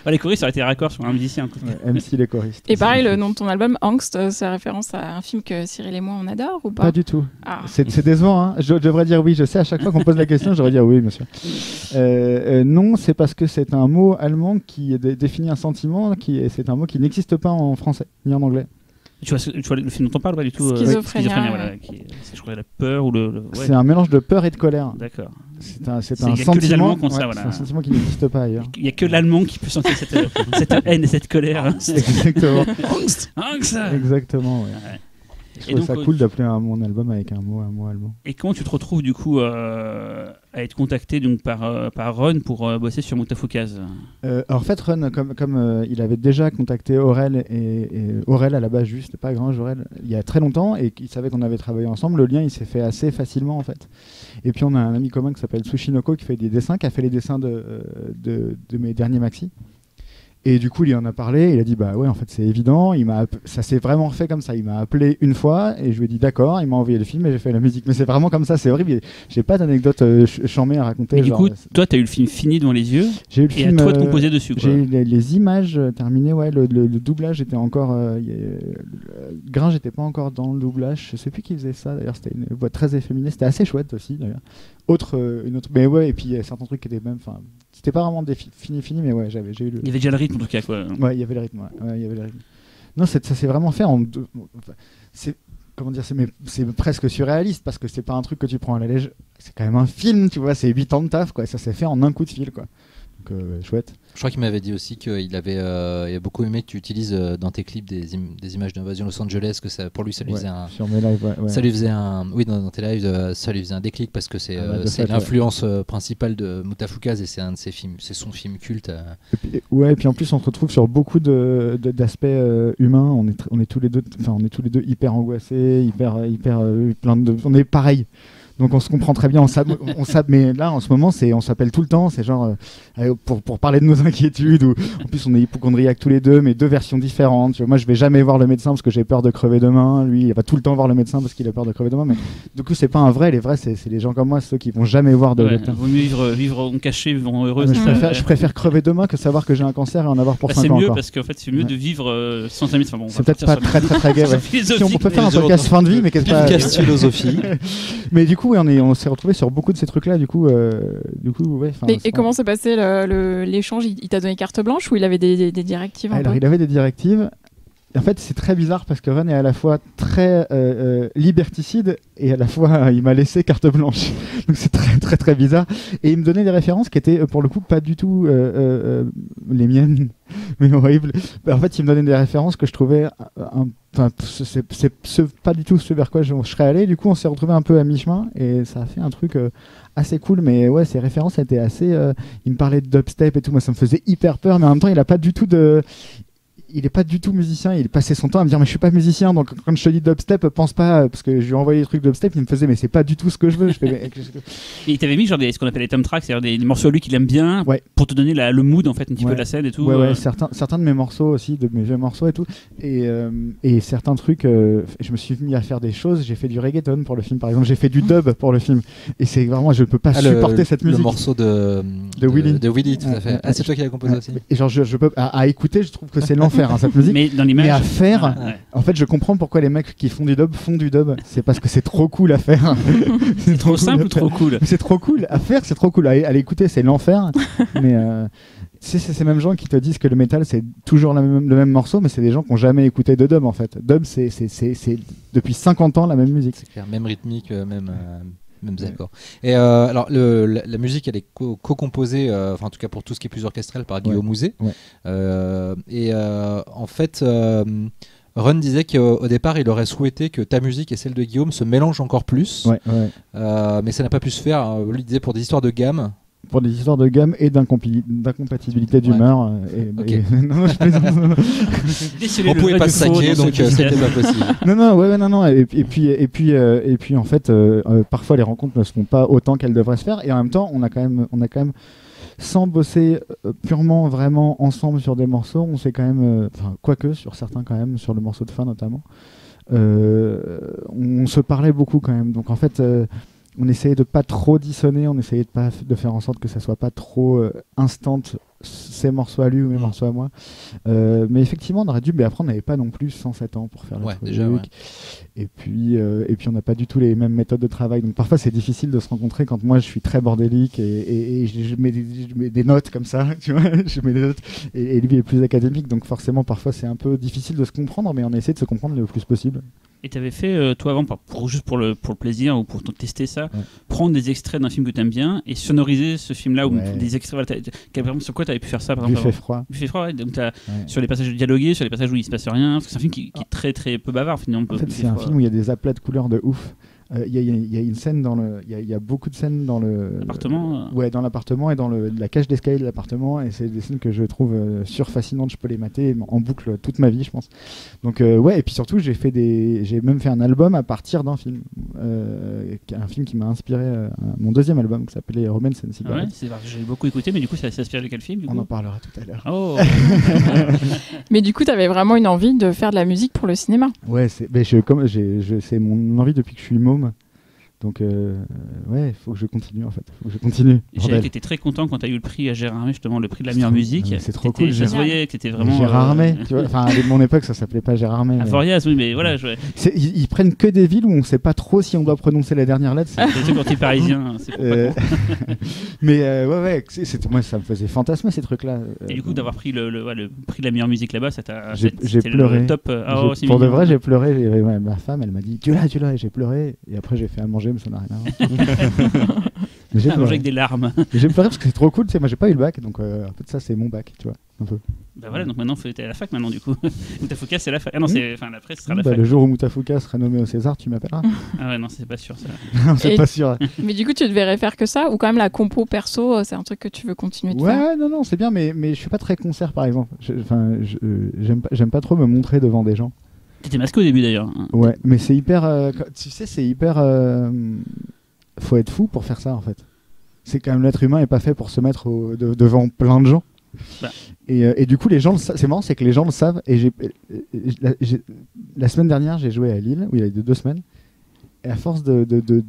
Les choristes, ça aurait été raccord sur un musicien. MC les choristes. Et pareil, le nom de ton album, Angst, c'est référence à un film que Cyril et moi on adore ou pas? Pas du tout. C'est décevant, hein. Je devrais dire oui. Je sais, à chaque fois qu'on pose la question, je devrais dire oui, monsieur. Non, c'est parce que c'est un mot allemand qui définit un sentiment, c'est un mot qui n'existe pas en français ni en anglais. Tu vois le film dont on parle pas du tout? Schizophrénia, voilà, je crois la peur ou le. C'est un mélange de peur et de colère. D'accord. C'est un sentiment. C'est un sentiment qui n'existe pas ailleurs. Il n'y a que l'allemand qui peut sentir cette haine et cette colère. Exactement. Angst. Exactement. Ouais. Je trouve ça cool d'appeler mon album avec un mot allemand. Et comment tu te retrouves du coup à être contacté donc par Ron pour bosser sur Mutafocus? En fait, Ron, comme il avait déjà contacté Aurel et Aurel à la base, juste pas grand Aurel, il y a très longtemps, et qu'il savait qu'on avait travaillé ensemble, le lien il s'est fait assez facilement en fait. Et puis on a un ami commun qui s'appelle Tsushinoko qui fait des dessins, qui a fait les dessins de mes derniers maxi. Et du coup, il en a parlé, il a dit bah ouais, en fait, c'est évident. Ça s'est vraiment fait comme ça. Il m'a appelé une fois et je lui ai dit d'accord. Il m'a envoyé le film et j'ai fait la musique. Mais c'est vraiment comme ça, c'est horrible. J'ai pas d'anecdote charmée à raconter. Mais du coup, toi, t'as eu le film fini devant les yeux. J'ai eu le film, à toi de composer dessus. J'ai eu les images terminées. Ouais, le doublage était encore. Gringe n'était pas encore dans le doublage. Je sais plus qui faisait ça. D'ailleurs, c'était une voix très efféminée. C'était assez chouette aussi. D'ailleurs, une autre. Mais ouais, et puis certains trucs qui étaient même. Enfin, c'était pas vraiment fini, mais ouais, j'ai eu le. Il y avait déjà le rythme en tout cas, quoi. Ouais, il y avait le rythme. Ouais, il y avait le rythme. Non, ça s'est vraiment fait en deux. C'est comment dire, c'est presque surréaliste parce que c'est pas un truc que tu prends à la légère. C'est quand même un film, tu vois. C'est 8 ans de taf, quoi. Ça s'est fait en un coup de fil, quoi. Donc chouette. Je crois qu'il m'avait dit aussi qu'il avait il a beaucoup aimé que tu utilises dans tes clips des images d'invasion Los Angeles, que ça, pour lui ça lui faisait un sur mes lives, ouais. ça lui faisait un oui dans tes lives ça lui faisait un déclic parce que c'est l'influence principale de Mutafukaz et c'est un de ses films, c'est son film culte. Et puis en plus on se retrouve sur beaucoup d'aspects humains. On est tous les deux hyper angoissés, hyper plein de, on est pareil. Donc on se comprend très bien, mais là en ce moment on s'appelle tout le temps, c'est genre pour parler de nos inquiétudes, ou en plus on est hypochondriaques tous les deux, mais deux versions différentes. Moi je vais jamais voir le médecin parce que j'ai peur de crever demain, lui il va tout le temps voir le médecin parce qu'il a peur de crever demain, mais du coup c'est pas un vrai, les vrais c'est les gens comme moi, ceux qui vont jamais voir de médecin. Vaut mieux vivre en cachet, vivre en heureux. Je préfère crever demain que savoir que j'ai un cancer et en avoir pour 5 ans encore. C'est mieux parce qu'en fait c'est mieux de vivre sans amis. Enfin, bon, c'est peut-être pas très gai. Si on peut faire un podcast fin de vie, mais qu'est-ce pas philosophie. Mais du coup on s'est retrouvé sur beaucoup de ces trucs là et comment s'est passé l'échange? Il t'a donné carte blanche ou il avait des directives? Alors il avait des directives. En fait c'est très bizarre parce que Ren est à la fois très liberticide et à la fois il m'a laissé carte blanche. Donc c'est très très très bizarre, et il me donnait des références qui étaient pour le coup pas du tout les miennes mais horribles. En fait il me donnait des références que je trouvais c'est pas du tout ce vers quoi je serais allé. Du coup on s'est retrouvé un peu à mi-chemin et ça a fait un truc assez cool. Mais ouais, ces références étaient assez il me parlait de dubstep et tout, moi ça me faisait hyper peur, mais en même temps il est pas du tout musicien, il passait son temps à me dire mais je suis pas musicien, donc quand je te dis dubstep pense pas, parce que je lui ai envoyé des trucs dubstep, il me faisait mais c'est pas du tout ce que je veux. Et il t'avait mis genre ce qu'on appelle les thumb tracks, c'est-à-dire des morceaux à lui qu'il aime bien, pour te donner le mood en fait un petit peu de la scène et tout. Ouais, certains de mes morceaux aussi, de mes vieux morceaux et tout, et certains trucs, je me suis mis à faire des choses, j'ai fait du reggaeton pour le film par exemple, j'ai fait du dub pour le film, et c'est vraiment, je peux pas supporter cette musique. Le morceau de Willy, tout à fait. Ah, c'est toi qui l'as composé aussi. Et genre je peux à écouter, je trouve que c'est l'enfer. Cette musique, mais à faire, en fait je comprends pourquoi les mecs qui font du dub, c'est parce que c'est trop cool à faire. C'est trop simple ou trop cool? C'est trop cool à faire, c'est trop cool à l'écouter, c'est l'enfer. Mais c'est ces mêmes gens qui te disent que le métal c'est toujours le même morceau, mais c'est des gens qui n'ont jamais écouté de dub en fait. Dub c'est depuis 50 ans la même musique. C'est clair, même rythmique, même accords. Et alors la musique elle est co-composée, en tout cas pour tout ce qui est plus orchestral, par Guillaume Mouzet. En fait Ron disait qu'au départ il aurait souhaité que ta musique et celle de Guillaume se mélangent encore plus, mais ça n'a pas pu se faire. Lui disait pour des histoires de gamme. Pour des histoires de gamme et d'incompatibilité d'humeur. Non, je plaisante. On pouvait pas se saquer, donc c'était pas possible. Non. Et puis en fait, parfois les rencontres ne se font pas autant qu'elles devraient se faire. Et en même temps, on a quand même sans bosser purement vraiment ensemble sur des morceaux, on s'est quand même, quoique sur certains quand même, sur le morceau de fin notamment, on se parlait beaucoup quand même. Donc en fait. On essayait de pas trop dissonner, on essayait de faire en sorte que ça soit pas trop instant ses morceaux à lui ou mes morceaux à moi. Mais effectivement, on aurait dû, mais après on n'avait pas non plus 107 ans pour faire le truc. Déjà, et puis on n'a pas du tout les mêmes méthodes de travail. Donc parfois c'est difficile de se rencontrer quand moi je suis très bordélique et je mets des notes comme ça, tu vois, je mets des notes, et lui est plus académique. Donc forcément parfois c'est un peu difficile de se comprendre, mais on essaie de se comprendre le plus possible. Et tu avais fait, toi avant, juste pour le plaisir ou pour tester ça, prendre des extraits d'un film que tu aimes bien et sonoriser ce film-là, ou des extraits. Sur quoi tu avais pu faire ça par exemple? Buffet froid, donc sur les passages dialogués, sur les passages où il se passe rien, parce que c'est un film qui est très très peu bavard finalement. En fait, c'est un film où il y a des aplats de couleurs de ouf. Il y a une scène il y a beaucoup de scènes dans l'appartement. Dans l'appartement et dans la cage d'escalier de l'appartement, et c'est des scènes que je trouve surfascinantes. Je peux les mater en boucle toute ma vie, je pense. Donc et puis surtout j'ai même fait un album à partir d'un film, un film qui m'a inspiré mon deuxième album qui s'appelait Romance and Cigarettes. J'ai beaucoup écouté, mais du coup ça s'inspire de quel film du coup? On en parlera tout à l'heure. Oh. Mais du coup tu avais vraiment une envie de faire de la musique pour le cinéma? Ouais, c'est mon envie depuis que je suis môme. Donc, ouais, il faut que je continue en fait. Faut que je continue. J'ai été très content quand tu as eu le prix à Gérard Armé, justement, le prix de la meilleure musique. C'est trop cool. Ça se voyait que tu étais vraiment. Gérard Armé, tu vois. Enfin, à mon époque, ça s'appelait pas Gérard Armé. Avoriaz, oui, mais voilà. Ils prennent que des villes où on sait pas trop si on doit prononcer la dernière lettre. C'est quand t'es parisien. Mais ouais, moi, ça me faisait fantasmer ces trucs-là. Et du coup, d'avoir pris le prix de la meilleure musique là-bas, ça t'a. J'ai pleuré. Le top. Pour de vrai, j'ai pleuré. Ma femme, elle m'a dit tu l'as, et j'ai pleuré. Et après, j'ai fait à manger, mais ça n'a rien à voir. J'ai mangé avec des larmes. J'ai pleuré parce que c'est trop cool. Tu sais, moi, j'ai pas eu le bac, donc en fait, ça, c'est mon bac, tu vois, un peu. Bah voilà, donc maintenant, t'es à la fac maintenant, du coup. Moutafouka, c'est la fac. Ah non, l'après, ce sera la fac. Le jour où Moutafouka sera nommé au César, tu m'appelleras. Ah ouais, non, c'est pas sûr ça. Non, c'est pas sûr. Mais du coup, tu devrais faire que ça, ou quand même la compo perso, c'est un truc que tu veux continuer de faire? Ouais, non, c'est bien, mais je suis pas très concert, par exemple. J'aime pas trop me montrer devant des gens. T'étais masqué au début d'ailleurs. Ouais, mais c'est hyper. Tu sais, c'est hyper. Faut être fou pour faire ça en fait. C'est quand même, l'être humain est pas fait pour se mettre devant plein de gens. Bah. Et du coup, les gens, c'est marrant, c'est que les gens le savent. Et la semaine dernière, j'ai joué à Lille, où il y a 2 semaines. Et à force de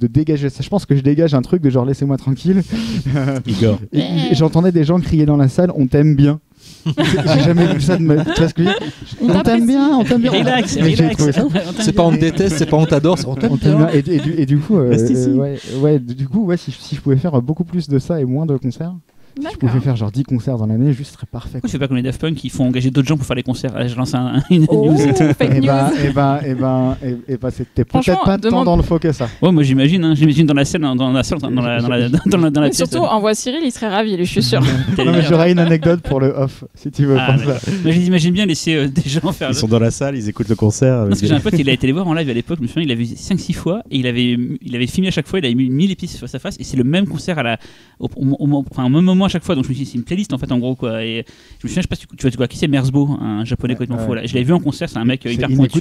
dégager ça, je pense que je dégage un truc de genre laissez-moi tranquille. Igor. Et j'entendais des gens crier dans la salle on t'aime bien. J'ai jamais vu ça de ma vie. Tu vois ce que je veux dire? On t'aime bien, on t'aime bien. Relax. C'est pas on te déteste, c'est pas on t'adore, c'est on t'aime bien. Et du coup, du coup, si je pouvais faire beaucoup plus de ça et moins de concerts. Si je pouvais faire genre 10 concerts dans l'année, juste ce serait parfait. Pourquoi tu fais pas comme les Daft Punk qui font engager d'autres gens pour faire les concerts? Je lance une news. Fake news. C'était peut-être pas tant dans le faux que ça. Ouais, moi j'imagine dans la scène, dans la pièce. Surtout, envoie Cyril, il serait ravi, je suis sûr. Non, mais j'aurais une anecdoque pour le off, si tu veux. Mais j'imagine bien laisser des gens faire. Ils sont dans la salle, ils écoutent le concert. Parce que j'ai un pote, il a été les voir en live à l'époque, je me souviens, il l'a vu 5-6 fois et il avait filmé à chaque fois, il avait mis les pistes face à face et c'est le même concert au même moment à chaque fois. Donc je me suis dit, c'est une playlist en fait, en gros quoi. Et je me souviens, je sais pas si tu vois qui c'est, Merzbo, un japonais complètement fou. Là. Je l'avais vu en concert, c'est un mec hyper pointu.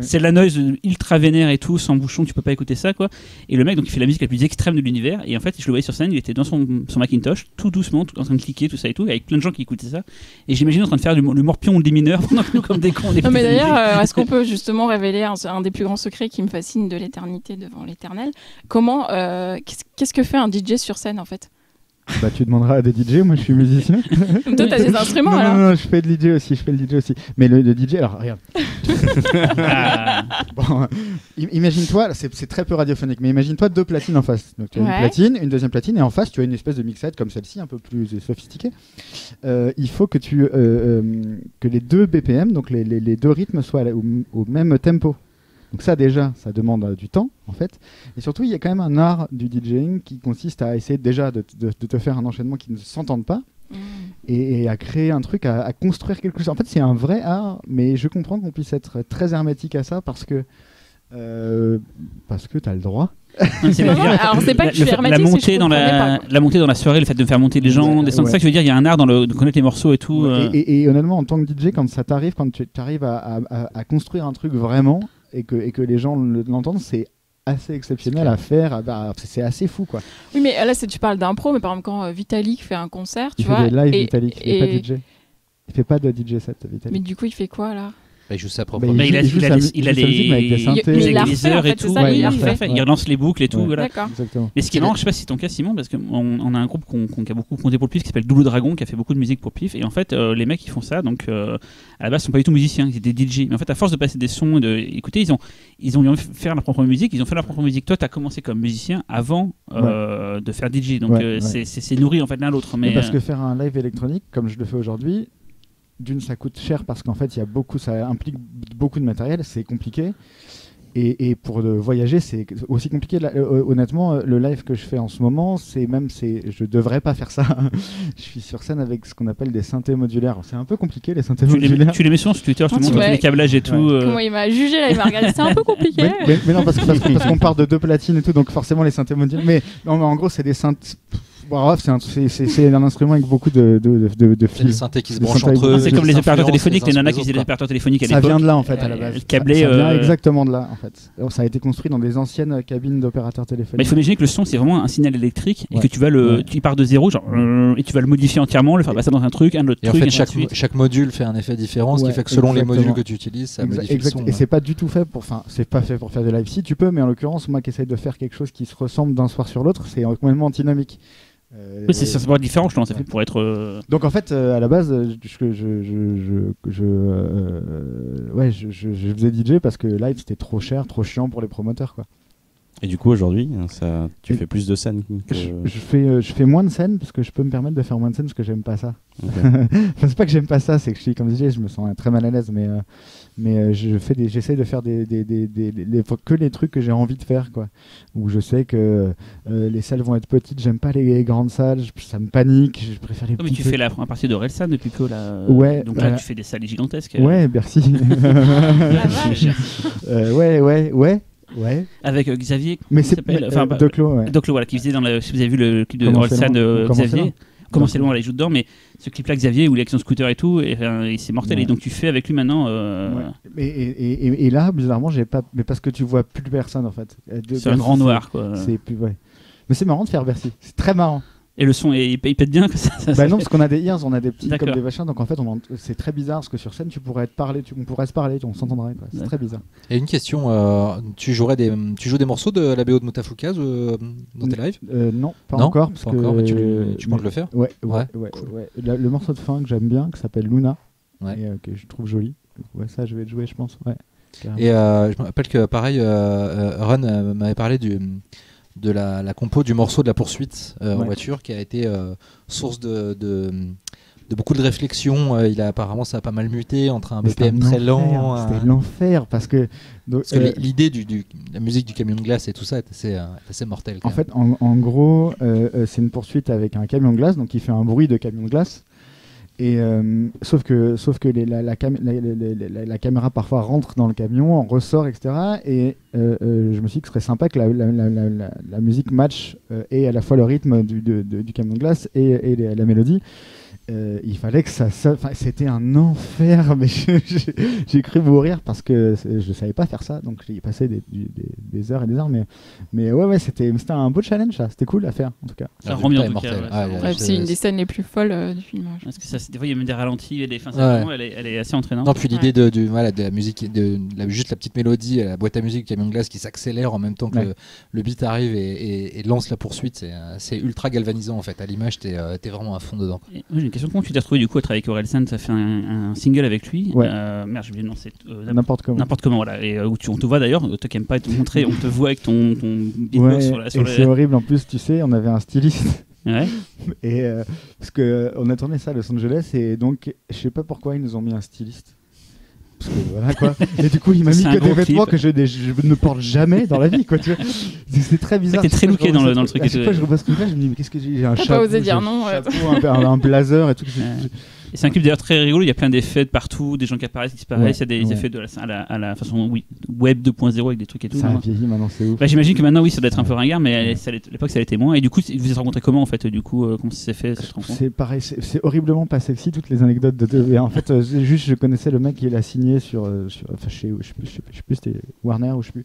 C'est de la noise ultra vénère et tout, sans bouchon, tu peux pas écouter ça quoi. Et le mec, donc il fait la musique la plus extrême de l'univers. Et en fait, je le voyais sur scène, il était dans son Macintosh, tout doucement, en train de cliquer, tout ça et tout, avec plein de gens qui écoutaient ça. Et j'imagine en train de faire le morpion ou le démineur pendant que nous, comme des cons. Non, mais d'ailleurs, est-ce qu'on peut justement révéler un des plus grands secrets qui me fascine de l'éternité devant l'éternel? Comment, qu'est-ce que fait un DJ sur scène en fait? Bah, tu demanderas à des DJ, moi je suis musicien. Toi, t'as des instruments alors? Non, je fais le DJ aussi, Mais le DJ, alors regarde. Bon, imagine-toi, c'est très peu radiophonique, mais imagine-toi 2 platines en face. Donc tu as une platine, une deuxième platine, et en face tu as une espèce de mixette comme celle-ci, un peu plus sophistiquée. Il faut que que les 2 BPM, donc les 2 rythmes soient au même tempo. Donc ça déjà, ça demande du temps en fait. Et surtout, il y a quand même un art du DJing qui consiste à essayer déjà de te faire un enchaînement qui ne s'entende pas et à créer un truc, à construire quelque chose. En fait, c'est un vrai art, mais je comprends qu'on puisse être très hermétique à ça parce que tu as le droit. Alors c'est pas que je suis hermétique, la montée dans la soirée, le fait de faire monter les gens, c'est ça que je veux dire, il y a un art de connaître les morceaux et tout. Et honnêtement, en tant que DJ, quand ça t'arrive, quand tu arrives à construire un truc vraiment et que les gens l'entendent, c'est assez exceptionnel à faire, c'est assez fou quoi. Oui, mais là tu parles d'impro, mais par exemple quand Vitalik fait un concert, tu vois, il fait des lives, Vitalik, il fait pas de DJ. Il fait pas de DJ set, Vitalik. Mais du coup, il fait quoi là? Il joue sa propre musique. Il a les heures et tout. Il relance les boucles et tout. Voilà. Mais ce qui est marrant, je sais pas si c'est ton cas, Simon, parce qu'on a un groupe qui a beaucoup compté pour le PIF qui s'appelle Double Dragon, qui a fait beaucoup de musique pour PIF. Et en fait, les mecs qui font ça, donc à la base, sont pas du tout musiciens, ils étaient DJ. Mais en fait, à force de passer des sons et d'écouter, ils ont eu envie de faire leur propre musique. Ils ont fait leur propre musique. Toi, tu as commencé comme musicien avant de faire DJ. Donc c'est nourri en fait l'un l'autre. Mais parce que faire un live électronique, comme je le fais aujourd'hui, ça coûte cher parce qu'en fait ça implique beaucoup de matériel, c'est compliqué et pour voyager c'est aussi compliqué. Honnêtement, le live que je fais en ce moment, je devrais pas faire ça. Je suis sur scène avec ce qu'on appelle des synthés modulaires. C'est un peu compliqué les synthés modulaires. Tu les mets sur Twitter, je te montre les câblages et tout. Comment il m'a jugé là, il m'a regardé, c'est un peu compliqué. Mais non, parce qu'on part de 2 platines et tout, donc forcément les synthés modulaires. Mais en gros c'est des synthés. Bref, c'est un instrument avec beaucoup de C'est fils. les synthés qui se Les branchent synthés- entre eux. C'est comme les opérateurs téléphoniques, les nanas qui faisaient faisaient des opérateurs téléphoniques à Ça l'époque. vient de là en fait à la base. Le câblé, Ça vient exactement de là en fait. Ça a été construit dans des anciennes cabines d'opérateurs Bah, il téléphoniques. faut imaginer que le son c'est vraiment un signal électrique et Ouais. que tu vas tu pars de zéro genre et tu vas le modifier entièrement, le faire passer dans un truc, un autre Et en truc. fait, et ainsi de suite. chaque module fait un effet différent, ce qui Ouais, fait que selon les exactement. modules que tu utilises, ça modifie le Exact. son. Et c'est pas du tout fait pour. Enfin, c'est pas fait pour faire des lives. Si tu peux, mais en l'occurrence, moi qui essaye de faire quelque chose qui se ressemble d'un soir sur l'autre, c'est complètement antinomique. Oui, c'est pas différent, je pense, c'est fait pour être. Donc en fait, à la base, je faisais DJ parce que live c'était trop cher, trop chiant pour les promoteurs quoi. Et du coup, aujourd'hui, tu Et- fais plus de scènes que... Je fais moins de scènes parce que je peux me permettre de faire moins de scènes parce que j'aime pas ça. Ok. Enfin, c'est pas que j'aime pas ça, c'est que je suis comme DJ, je me sens très mal à l'aise, mais j'essaie de faire que les trucs que j'ai envie de faire quoi. Où je sais que les salles vont être petites, j'aime pas les grandes salles, ça me panique, je préfère les Oh, mais petites. tu fais la première partie de Relsan depuis peu là. Ouais, Donc là, tu fais des salles gigantesques. Ouais, merci. La vache. Ouais. Avec Xavier. Mais comment c'est il s'appelle Enfin, Doclo, ouais. Doclo, voilà, qui faisait si vous avez vu le clip de Comment c'est Relsan loin Comment c'est Xavier. loin Comment c'est loin, il joue dedans, mais ce clip-là, Xavier, où il est avec son scooter et tout, et c'est mortel. Ouais. Et donc tu fais avec lui maintenant. Ouais. Et là, bizarrement, j'ai pas. Mais parce que tu vois plus personne en fait. C'est un grand noir, quoi. C'est plus. Ouais. Mais c'est marrant de faire Bercy. C'est très marrant. Et le son, il pète bien que ça. Bah non, parce qu'on a des ears, on a des petits D'accord. comme des machins. Donc en fait, c'est très bizarre parce que sur scène, on pourrait se parler, on s'entendrait. Quoi. C'est D'accord. très bizarre. Et une question, tu joues des morceaux de la BO de Mutafukaz dans tes lives? Non, pas Non, encore. Parce pas que, encore, mais tu comptes le faire? Ouais. Cool. Le morceau de fin que j'aime bien, qui s'appelle Luna, Ouais. et que je trouve joli. Ouais, ça, je vais le jouer, je pense. Ouais. Carrément. Et je me rappelle que pareil, Run m'avait parlé de la compo du morceau de la poursuite en Ouais. voiture qui a été source de beaucoup de réflexions. Apparemment ça a pas mal muté entre un Mais c'était BPM très lent. C'était l'enfer parce que. Parce que l'idée de la musique du camion de glace et tout ça est assez mortel. En fait, en gros, c'est une poursuite avec un camion de glace, donc il fait un bruit de camion de glace. Et sauf que la caméra parfois rentre dans le camion, en ressort, etc. Et je me suis dit que ce serait sympa que la musique match et à la fois le rythme du camion de glace et la mélodie. Il fallait que ça c'était un enfer, mais j'ai cru mourir parce que je savais pas faire ça, donc j'y ai passé des heures et des heures, mais ouais c'était un beau challenge, ça, c'était cool à faire en tout cas. Ça rend bien, en tout mortel. cas, ouais, Ah, ça ouais, rend- Ouais, c'est une des scènes les plus folles du film. je Parce que pense. des fois, il y a même des ralentis et des fins. Ouais. Vraiment, elle est assez entraînante. Non, puis l'idée de la musique, juste la petite mélodie, la boîte à musique du camion de glace qui s'accélère en même temps que Ouais. le beat arrive et lance la poursuite, c'est ultra galvanisant en fait. À l'image, t'es vraiment à fond dedans. Et moi, j'ai une question. Comment tu t'es retrouvé du coup à travailler avec Orelsan? Tu as fait un single avec lui. Ouais. Merde, j'ai oublié le nom. C'est N'importe comment. n'importe comment, voilà. Et où on te voit d'ailleurs, toi qui n'aimes pas te montrer, on te voit avec ton beatbox Ouais, sur la. et c'est horrible en plus, tu sais, on avait un styliste. Ouais. Et parce que on a tourné ça à Los Angeles et donc je sais pas pourquoi ils nous ont mis un styliste. Parce que voilà quoi. Et du coup il m'a mis C'est un que des gros vêtements clip. que je ne porte jamais dans la vie quoi. Tu vois. C'est très bizarre. T'es très Chaque fois, looké je revois dans le ça- truc À et chaque tout. fois je revois ce truc là, je me dis mais qu'est-ce que j'ai un T'as chapeau, pas osé dire j'ai non. un chapeau, un blazer et tout. Et c'est un clip d'ailleurs très rigolo, il y a plein d'effets de partout, des gens qui apparaissent, qui disparaissent, il y a des Ouais. effets à la façon web 2.0 avec des trucs et tout. Ça a non vieilli maintenant, c'est ouf. Bah, j'imagine que maintenant, oui, ça doit être un peu ringard, mais à l'époque, ça l'était moins. Et du coup, vous vous êtes rencontrés comment en fait? Du coup, comment ça s'est fait cette rencontre? C'est pareil, c'est horriblement pas sexy toutes les anecdotes de. Et en fait, juste je connaissais le mec qui l'a signé enfin, je sais plus c'était Warner ou je sais plus.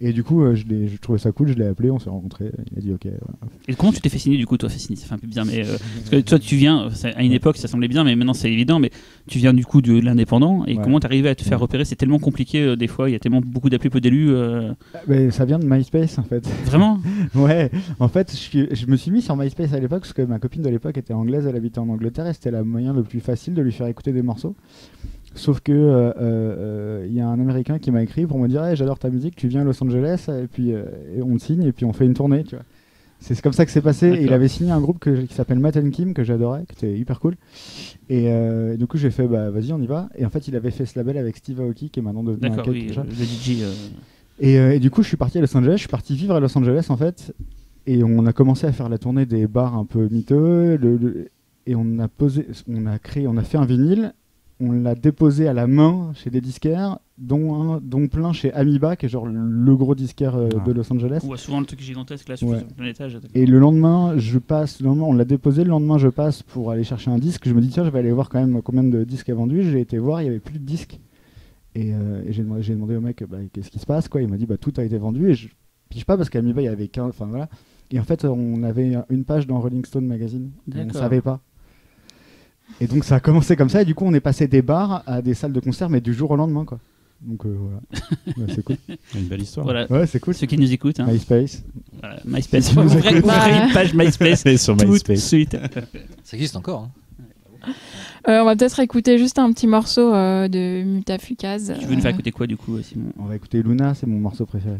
Et du coup, je trouvais ça cool, je l'ai appelé, on s'est rencontrés, il a dit ok. Voilà. Et comment tu t'es fait signer du coup? Toi, fait signer, ça fait un peu bizarre, mais parce que toi, tu viens, à une époque, ça semblait bien, mais maintenant, c'est évident, mais tu viens du coup de l'indépendant. Et Ouais. comment t'arrivais à te faire repérer? C'est tellement compliqué des fois, il y a tellement beaucoup d'appelés, peu d'élus. Mais ça vient de MySpace en fait. Vraiment? Ouais, en fait, je me suis mis sur MySpace à l'époque parce que ma copine de l'époque était anglaise, elle habitait en Angleterre et c'était le moyen le plus facile de lui faire écouter des morceaux. Sauf que y a un Américain qui m'a écrit pour me dire hey, j'adore ta musique, tu viens à Los Angeles et puis et on te signe et puis on fait une tournée, tu vois. C'est comme ça que c'est passé. Et il avait signé un groupe qui s'appelle Matt & Kim que j'adorais, qui était hyper cool. Et du coup j'ai fait bah vas-y on y va. Et en fait il avait fait ce label avec Steve Aoki qui est maintenant devenu un D'accord, cake, oui, déjà. le DJ. Et du coup, je suis parti à Los Angeles, je suis parti vivre à Los Angeles en fait, et on a commencé à faire la tournée des bars un peu miteux, et on a fait un vinyle, on l'a déposé à la main chez des disquaires, dont plein chez Amoeba, qui est genre le gros disquaire de Los Angeles. On voit souvent le truc gigantesque là sur un étage. Et le lendemain, on l'a déposé, le lendemain je passe pour aller chercher un disque, je me dis tiens, je vais aller voir quand même combien de disques a vendu, j'ai été voir, il n'y avait plus de disques. Et j'ai demandé au mec qu'est-ce qui se passe, quoi. Il m'a dit tout a été vendu, et je pige pas parce qu'Amoeba il y avait 15, enfin voilà. Et en fait on avait une page dans Rolling Stone magazine, on ne savait pas. Et donc ça a commencé comme ça, et du coup on est passé des bars à des salles de concert, mais du jour au lendemain, quoi. Donc voilà, c'est cool. Une belle histoire. Voilà. Ouais, c'est cool. Ceux qui nous écoutent. Hein. MySpace. Voilà, MySpace. Si vous Ouvrez une page MySpace sur tout de MySpace. suite. Ça existe encore. On va peut-être écouter juste un petit morceau de Mutafukaz. Tu veux nous faire écouter quoi du coup, Simon? On va écouter Luna, c'est mon morceau préféré.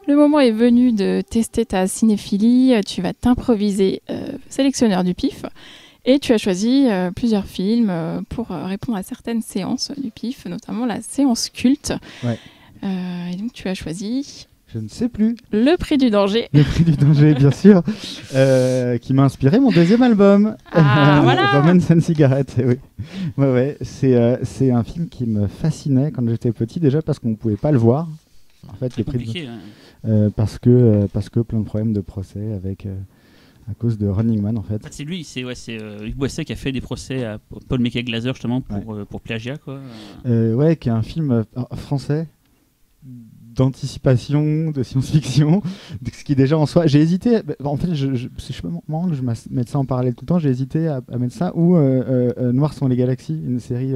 Le moment est venu de tester ta cinéphilie. Tu vas t'improviser sélectionneur du PIF. Et tu as choisi plusieurs films pour répondre à certaines séances du PIF, notamment la séance culte. Ouais. Et donc tu as choisi Je ne sais plus. Le Prix du danger. Le Prix du danger, bien sûr, qui m'a inspiré mon deuxième album. Voilà. Romance and Cigarette. Oui. Ouais, c'est un film qui me fascinait quand j'étais petit, déjà parce qu'on ne pouvait pas le voir. En fait, C'est compliqué. parce que plein de problèmes de procès avec à cause de Running Man en fait. En fait, c'est lui, c'est Luc Boisset qui a fait des procès à Paul Michael Glaser justement pour plagiat quoi. Ouais, qui est un film français d'anticipation, de science-fiction, ce qui déjà en soi. J'ai hésité. En fait, c'est marrant que je mette ça en parallèle tout le temps. J'ai hésité à mettre ça ou Noirs sont les galaxies, une série.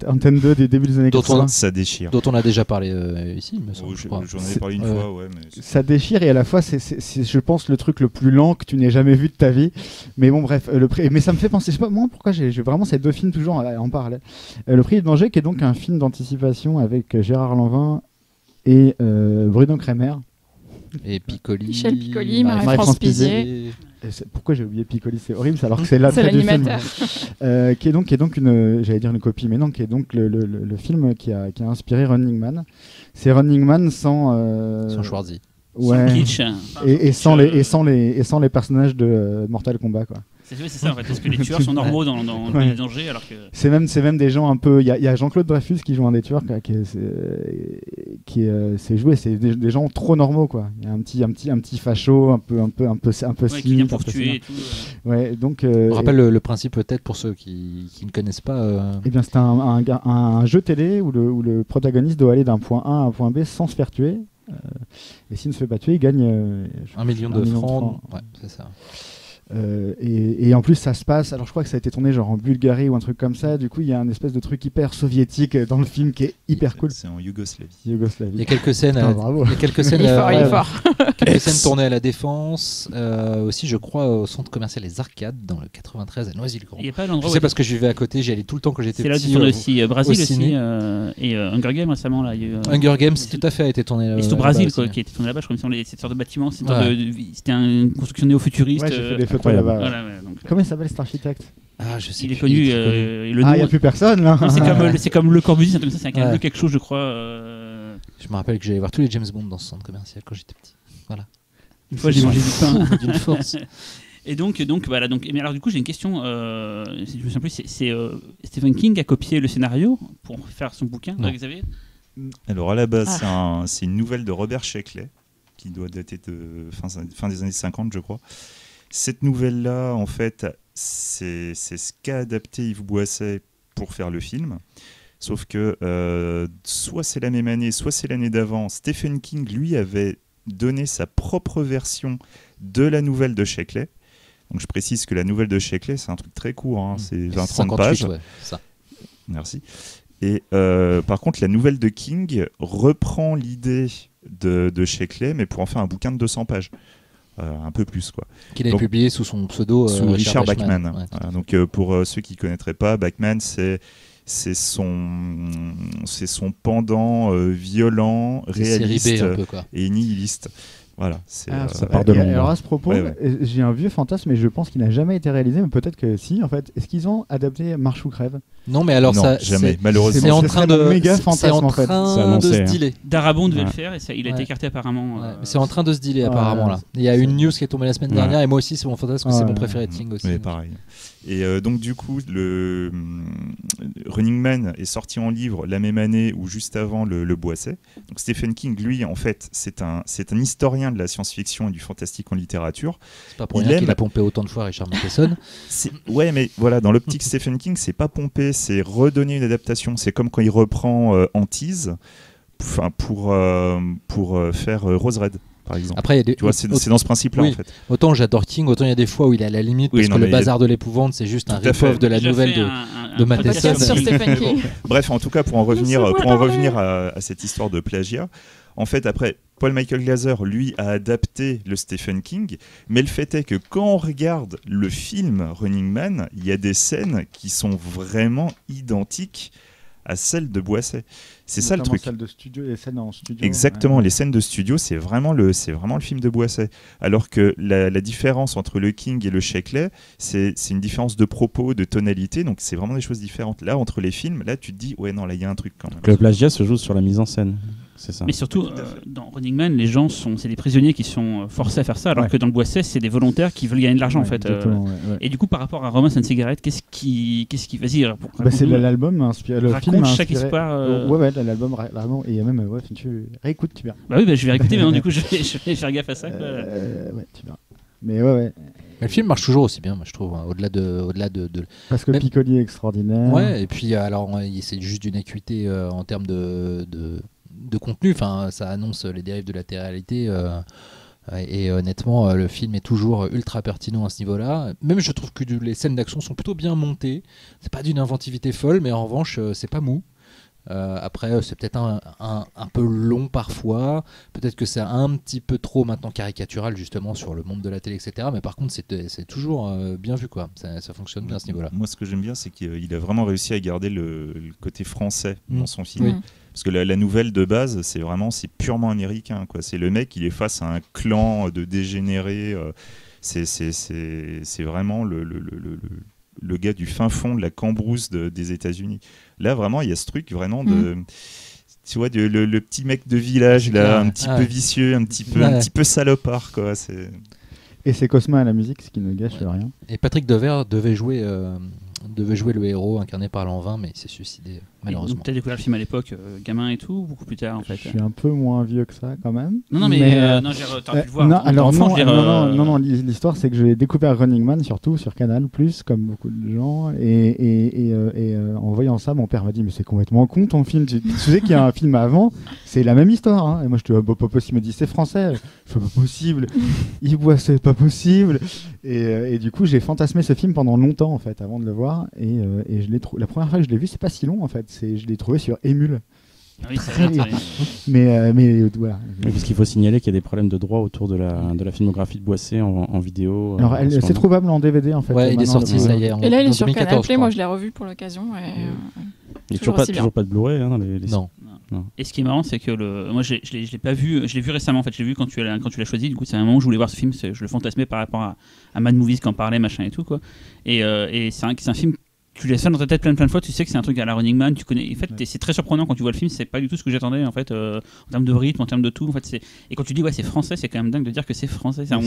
Antenne 2 des débuts des années 80. Ça déchire. Dont on a déjà parlé ici, me semble. J'en ai parlé une fois, ouais. Mais ça déchire et à la fois, c'est, je pense, le truc le plus lent que tu n'aies jamais vu de ta vie. Mais bon, bref, mais ça me fait penser, je sais pas moi pourquoi j'ai vraiment ces deux films toujours en parallèle. Le Prix du danger, qui est donc un film d'anticipation avec Gérard Lanvin et Bruno Kremer. Et Piccoli. Michel Piccoli, Marie-France Pizier. Pourquoi j'ai oublié Piccoli, c'est horrible, alors que c'est l'animateur. Qui est donc une, j'allais dire une copie, mais non, qui est donc le film qui a inspiré Running Man. C'est Running Man sans Schwarzy. Ouais. Sans kitsch. Et sans les personnages de Mortal Kombat quoi. C'est ça en fait, parce que les tueurs sont normaux dans le Prix du danger, alors que c'est même des gens un peu. Il y a Jean-Claude Dreyfus qui joue un des tueurs c'est joué, c'est des gens trop normaux quoi. Il y a un petit facho, un peu qui vient pour tuer et tout. Ouais, donc. On rappelle le principe peut-être pour ceux qui ne connaissent pas. Eh bien, c'est un jeu télé où le protagoniste doit aller d'un point A à un point B sans se faire tuer. Et s'il ne se fait pas tuer, il gagne 1 million de francs. Ouais, c'est ça. Et en plus ça se passe, alors je crois que ça a été tourné genre en Bulgarie ou un truc comme ça, du coup il y a un espèce de truc hyper soviétique dans le film qui est hyper cool. C'est en Yougoslavie. Il y a quelques scènes, bravo. Il y a quelques scènes, il est fort. quelques scènes tournées à la Défense, aussi je crois au centre commercial Les Arcades dans le 93 à Noisy-le-Grand. Il y a pas l'endroit je sais parce que je vivais à côté, j'y allais tout le temps quand j'étais petit. C'est là où tourné aussi Brésil aussi et Hunger Games récemment là. Hunger Games tout à fait a été tourné. Et c'est au Brésil quoi, qui a été tourné là-bas, je crois que c'est cette sorte de bâtiment, c'était une construction néo-futuriste. Ouais, j'ai fait des photos là-bas. Voilà, donc, comment il s'appelle cet architecte? Ah, je sais. Il est connu. Il n'y a plus personne là. C'est comme Le Corbusier, c'est un quelque chose, je crois. Je me rappelle que j'allais voir tous les James Bond dans ce centre commercial quand j'étais petit. Voilà. Une fois, j'ai mangé du pain. D'une force. Et donc voilà. Mais alors du coup, j'ai une question. Si je me souviens plus, c'est Stephen King a copié le scénario pour faire son bouquin, Xavier. Alors à la base, c'est une nouvelle de Robert Sheckley qui doit dater de fin des années 50, je crois. Cette nouvelle-là, en fait, c'est ce qu'a adapté Yves Boisset pour faire le film. Sauf que soit c'est la même année, soit c'est l'année d'avant. Stephen King, lui, avait donné sa propre version de la nouvelle de Sheckley. Donc je précise que la nouvelle de Sheckley, c'est un truc très court, hein, c'est 20-30 pages. Ouais, ça. Merci. Et par contre, la nouvelle de King reprend l'idée de Sheckley, mais pour en faire un bouquin de 200 pages. Un peu plus quoi. Qu'il avait publié sous son pseudo sous Richard Bachman. Ouais, voilà, donc pour ceux qui ne connaîtraient pas, Bachman c'est son pendant violent, réaliste série B un peu, quoi. Et nihiliste. Voilà, ça part de alors à ce propos, j'ai un vieux fantasme, mais je pense qu'il n'a jamais été réalisé, mais peut-être que si en fait. Est-ce qu'ils ont adapté Marche ou crève? Non, mais alors non, ça jamais. Malheureusement, c'est en train de méga fantasme en train de se dealer. Darabont devait le faire et il a été écarté apparemment. C'est en train de se dealer apparemment là. Il y a une news qui est tombée la semaine dernière et moi aussi c'est mon fantasme, c'est mon préféré de King aussi. Mais pareil. Et donc du coup, le Running Man est sorti en livre la même année ou juste avant le Boisset. Donc Stephen King, lui, en fait, c'est un historien de la science-fiction et du fantastique en littérature. C'est pas pour rien qu'il a pompé autant de fois Richard Matheson. Ouais, mais voilà, dans l'optique Stephen King, c'est pas pomper, c'est redonner une adaptation. C'est comme quand il reprend Antise, pour faire Rose Red. Par exemple. Après, tu vois, c'est dans ce principe-là en fait. Autant j'adore King, autant il y a des fois où il est à la limite parce que le bazar de l'épouvante, c'est juste un rip-off de la nouvelle de Matheson. Sur Stephen King. Bref, en tout cas, pour en revenir à cette histoire de plagiat, en fait, après, Paul Michael Glaser, lui, a adapté le Stephen King, mais le fait est que quand on regarde le film Running Man, il y a des scènes qui sont vraiment identiques à celle de Boisset. C'est ça le Notamment truc. Celle de studio, les scènes en studio. Exactement, ouais. les scènes de studio, c'est vraiment le film de Boisset. Alors que la différence entre le King et le Sheckley, c'est une différence de propos, de tonalité, donc c'est vraiment des choses différentes. Là, entre les films, là, tu te dis, ouais, non, là, il y a un truc quand même. Le plagiat se joue sur la mise en scène. C'est ça. Mais surtout, dans Running Man, les gens c'est des prisonniers qui sont forcés à faire ça, alors que dans le Boisset, c'est des volontaires qui veulent gagner de l'argent en fait. Et du coup, par rapport à Romance and Cigarette, qu'est-ce qui vas-y, c'est l'album inspiré, le film raconte chaque inspiré. histoire. Ouais, l'album vraiment, et il y a même, tu réécoutes, tu verras. Bah oui, je vais réécouter, mais non, du coup, je vais faire gaffe à ça. Ouais, tu verras. Mais ouais. Mais le film marche toujours aussi bien, moi je trouve, hein, au-delà de... Parce que Piccoli est extraordinaire. Ouais, et puis alors c'est juste d'une acuité en termes de contenu, enfin ça annonce les dérives de la télé-réalité et honnêtement le film est toujours ultra pertinent à ce niveau-là. Même je trouve que les scènes d'action sont plutôt bien montées. C'est pas d'une inventivité folle, mais en revanche c'est pas mou. Après c'est peut-être un peu long parfois, peut-être que c'est un petit peu trop maintenant caricatural justement sur le monde de la télé, etc. Mais par contre c'est toujours bien vu, quoi. Ça fonctionne bien à ce niveau-là. Moi ce que j'aime bien, c'est qu'il a vraiment réussi à garder le côté français dans son film. Oui. Parce que la nouvelle de base, c'est purement américain, quoi. C'est le mec, il est face à un clan de dégénérés. C'est vraiment le gars du fin fond de la cambrousse des États-Unis. Là, vraiment, il y a ce truc vraiment de... Tu vois, le petit mec de village, là, un petit peu vicieux, un petit peu salopard, quoi. Et c'est Cosma à la musique, ce qui ne gâche rien. Et Patrick Devers devait jouer le héros incarné par Lanvin, mais il s'est suicidé malheureusement. Tu as découvert le film à l'époque, gamin et tout, beaucoup plus tard en fait. Je suis un peu moins vieux que ça quand même. Non, mais t'aurais pu le voir. Non, l'histoire c'est que j'ai découvert Running Man surtout sur Canal+, comme beaucoup de gens, et en voyant ça, mon père m'a dit mais c'est complètement con ton film. Tu sais qu'il y a un film avant, c'est la même histoire. Hein. Et moi je te dis pas possible. Il me dit c'est français. Je fais pas possible. Il boit, c'est pas possible. Et du coup j'ai fantasmé ce film pendant longtemps en fait avant de le voir, et je l'ai la première fois que je l'ai vu, c'est pas si long en fait. Je l'ai trouvé sur Emule. Oui, très bien. Mais voilà. Parce qu'il faut signaler qu'il y a des problèmes de droit autour de la filmographie de Boisset en vidéo. Alors c'est trouvable en DVD en fait. Ouais, il est sorti, ça y est. Et là il est sur 2014, Canal Play, moi je l'ai revu pour l'occasion. Il n'y a toujours pas de Blu-ray dans les... Non. Et ce qui est marrant, c'est que moi je l'ai pas vu, je l'ai vu récemment en fait, je l'ai vu quand tu l'as choisi, du coup c'est un moment où je voulais voir ce film, je le fantasmais par rapport à Mad Movies qui en parlait, machin et tout quoi. Et c'est un film, tu laisses ça dans ta tête plein de fois, tu sais que c'est un truc à la Running Man, tu connais. En fait, c'est très surprenant quand tu vois le film, c'est pas du tout ce que j'attendais en fait, en termes de rythme, en termes de tout. En fait, et quand tu dis ouais c'est français, c'est quand même dingue de dire que c'est français. Ça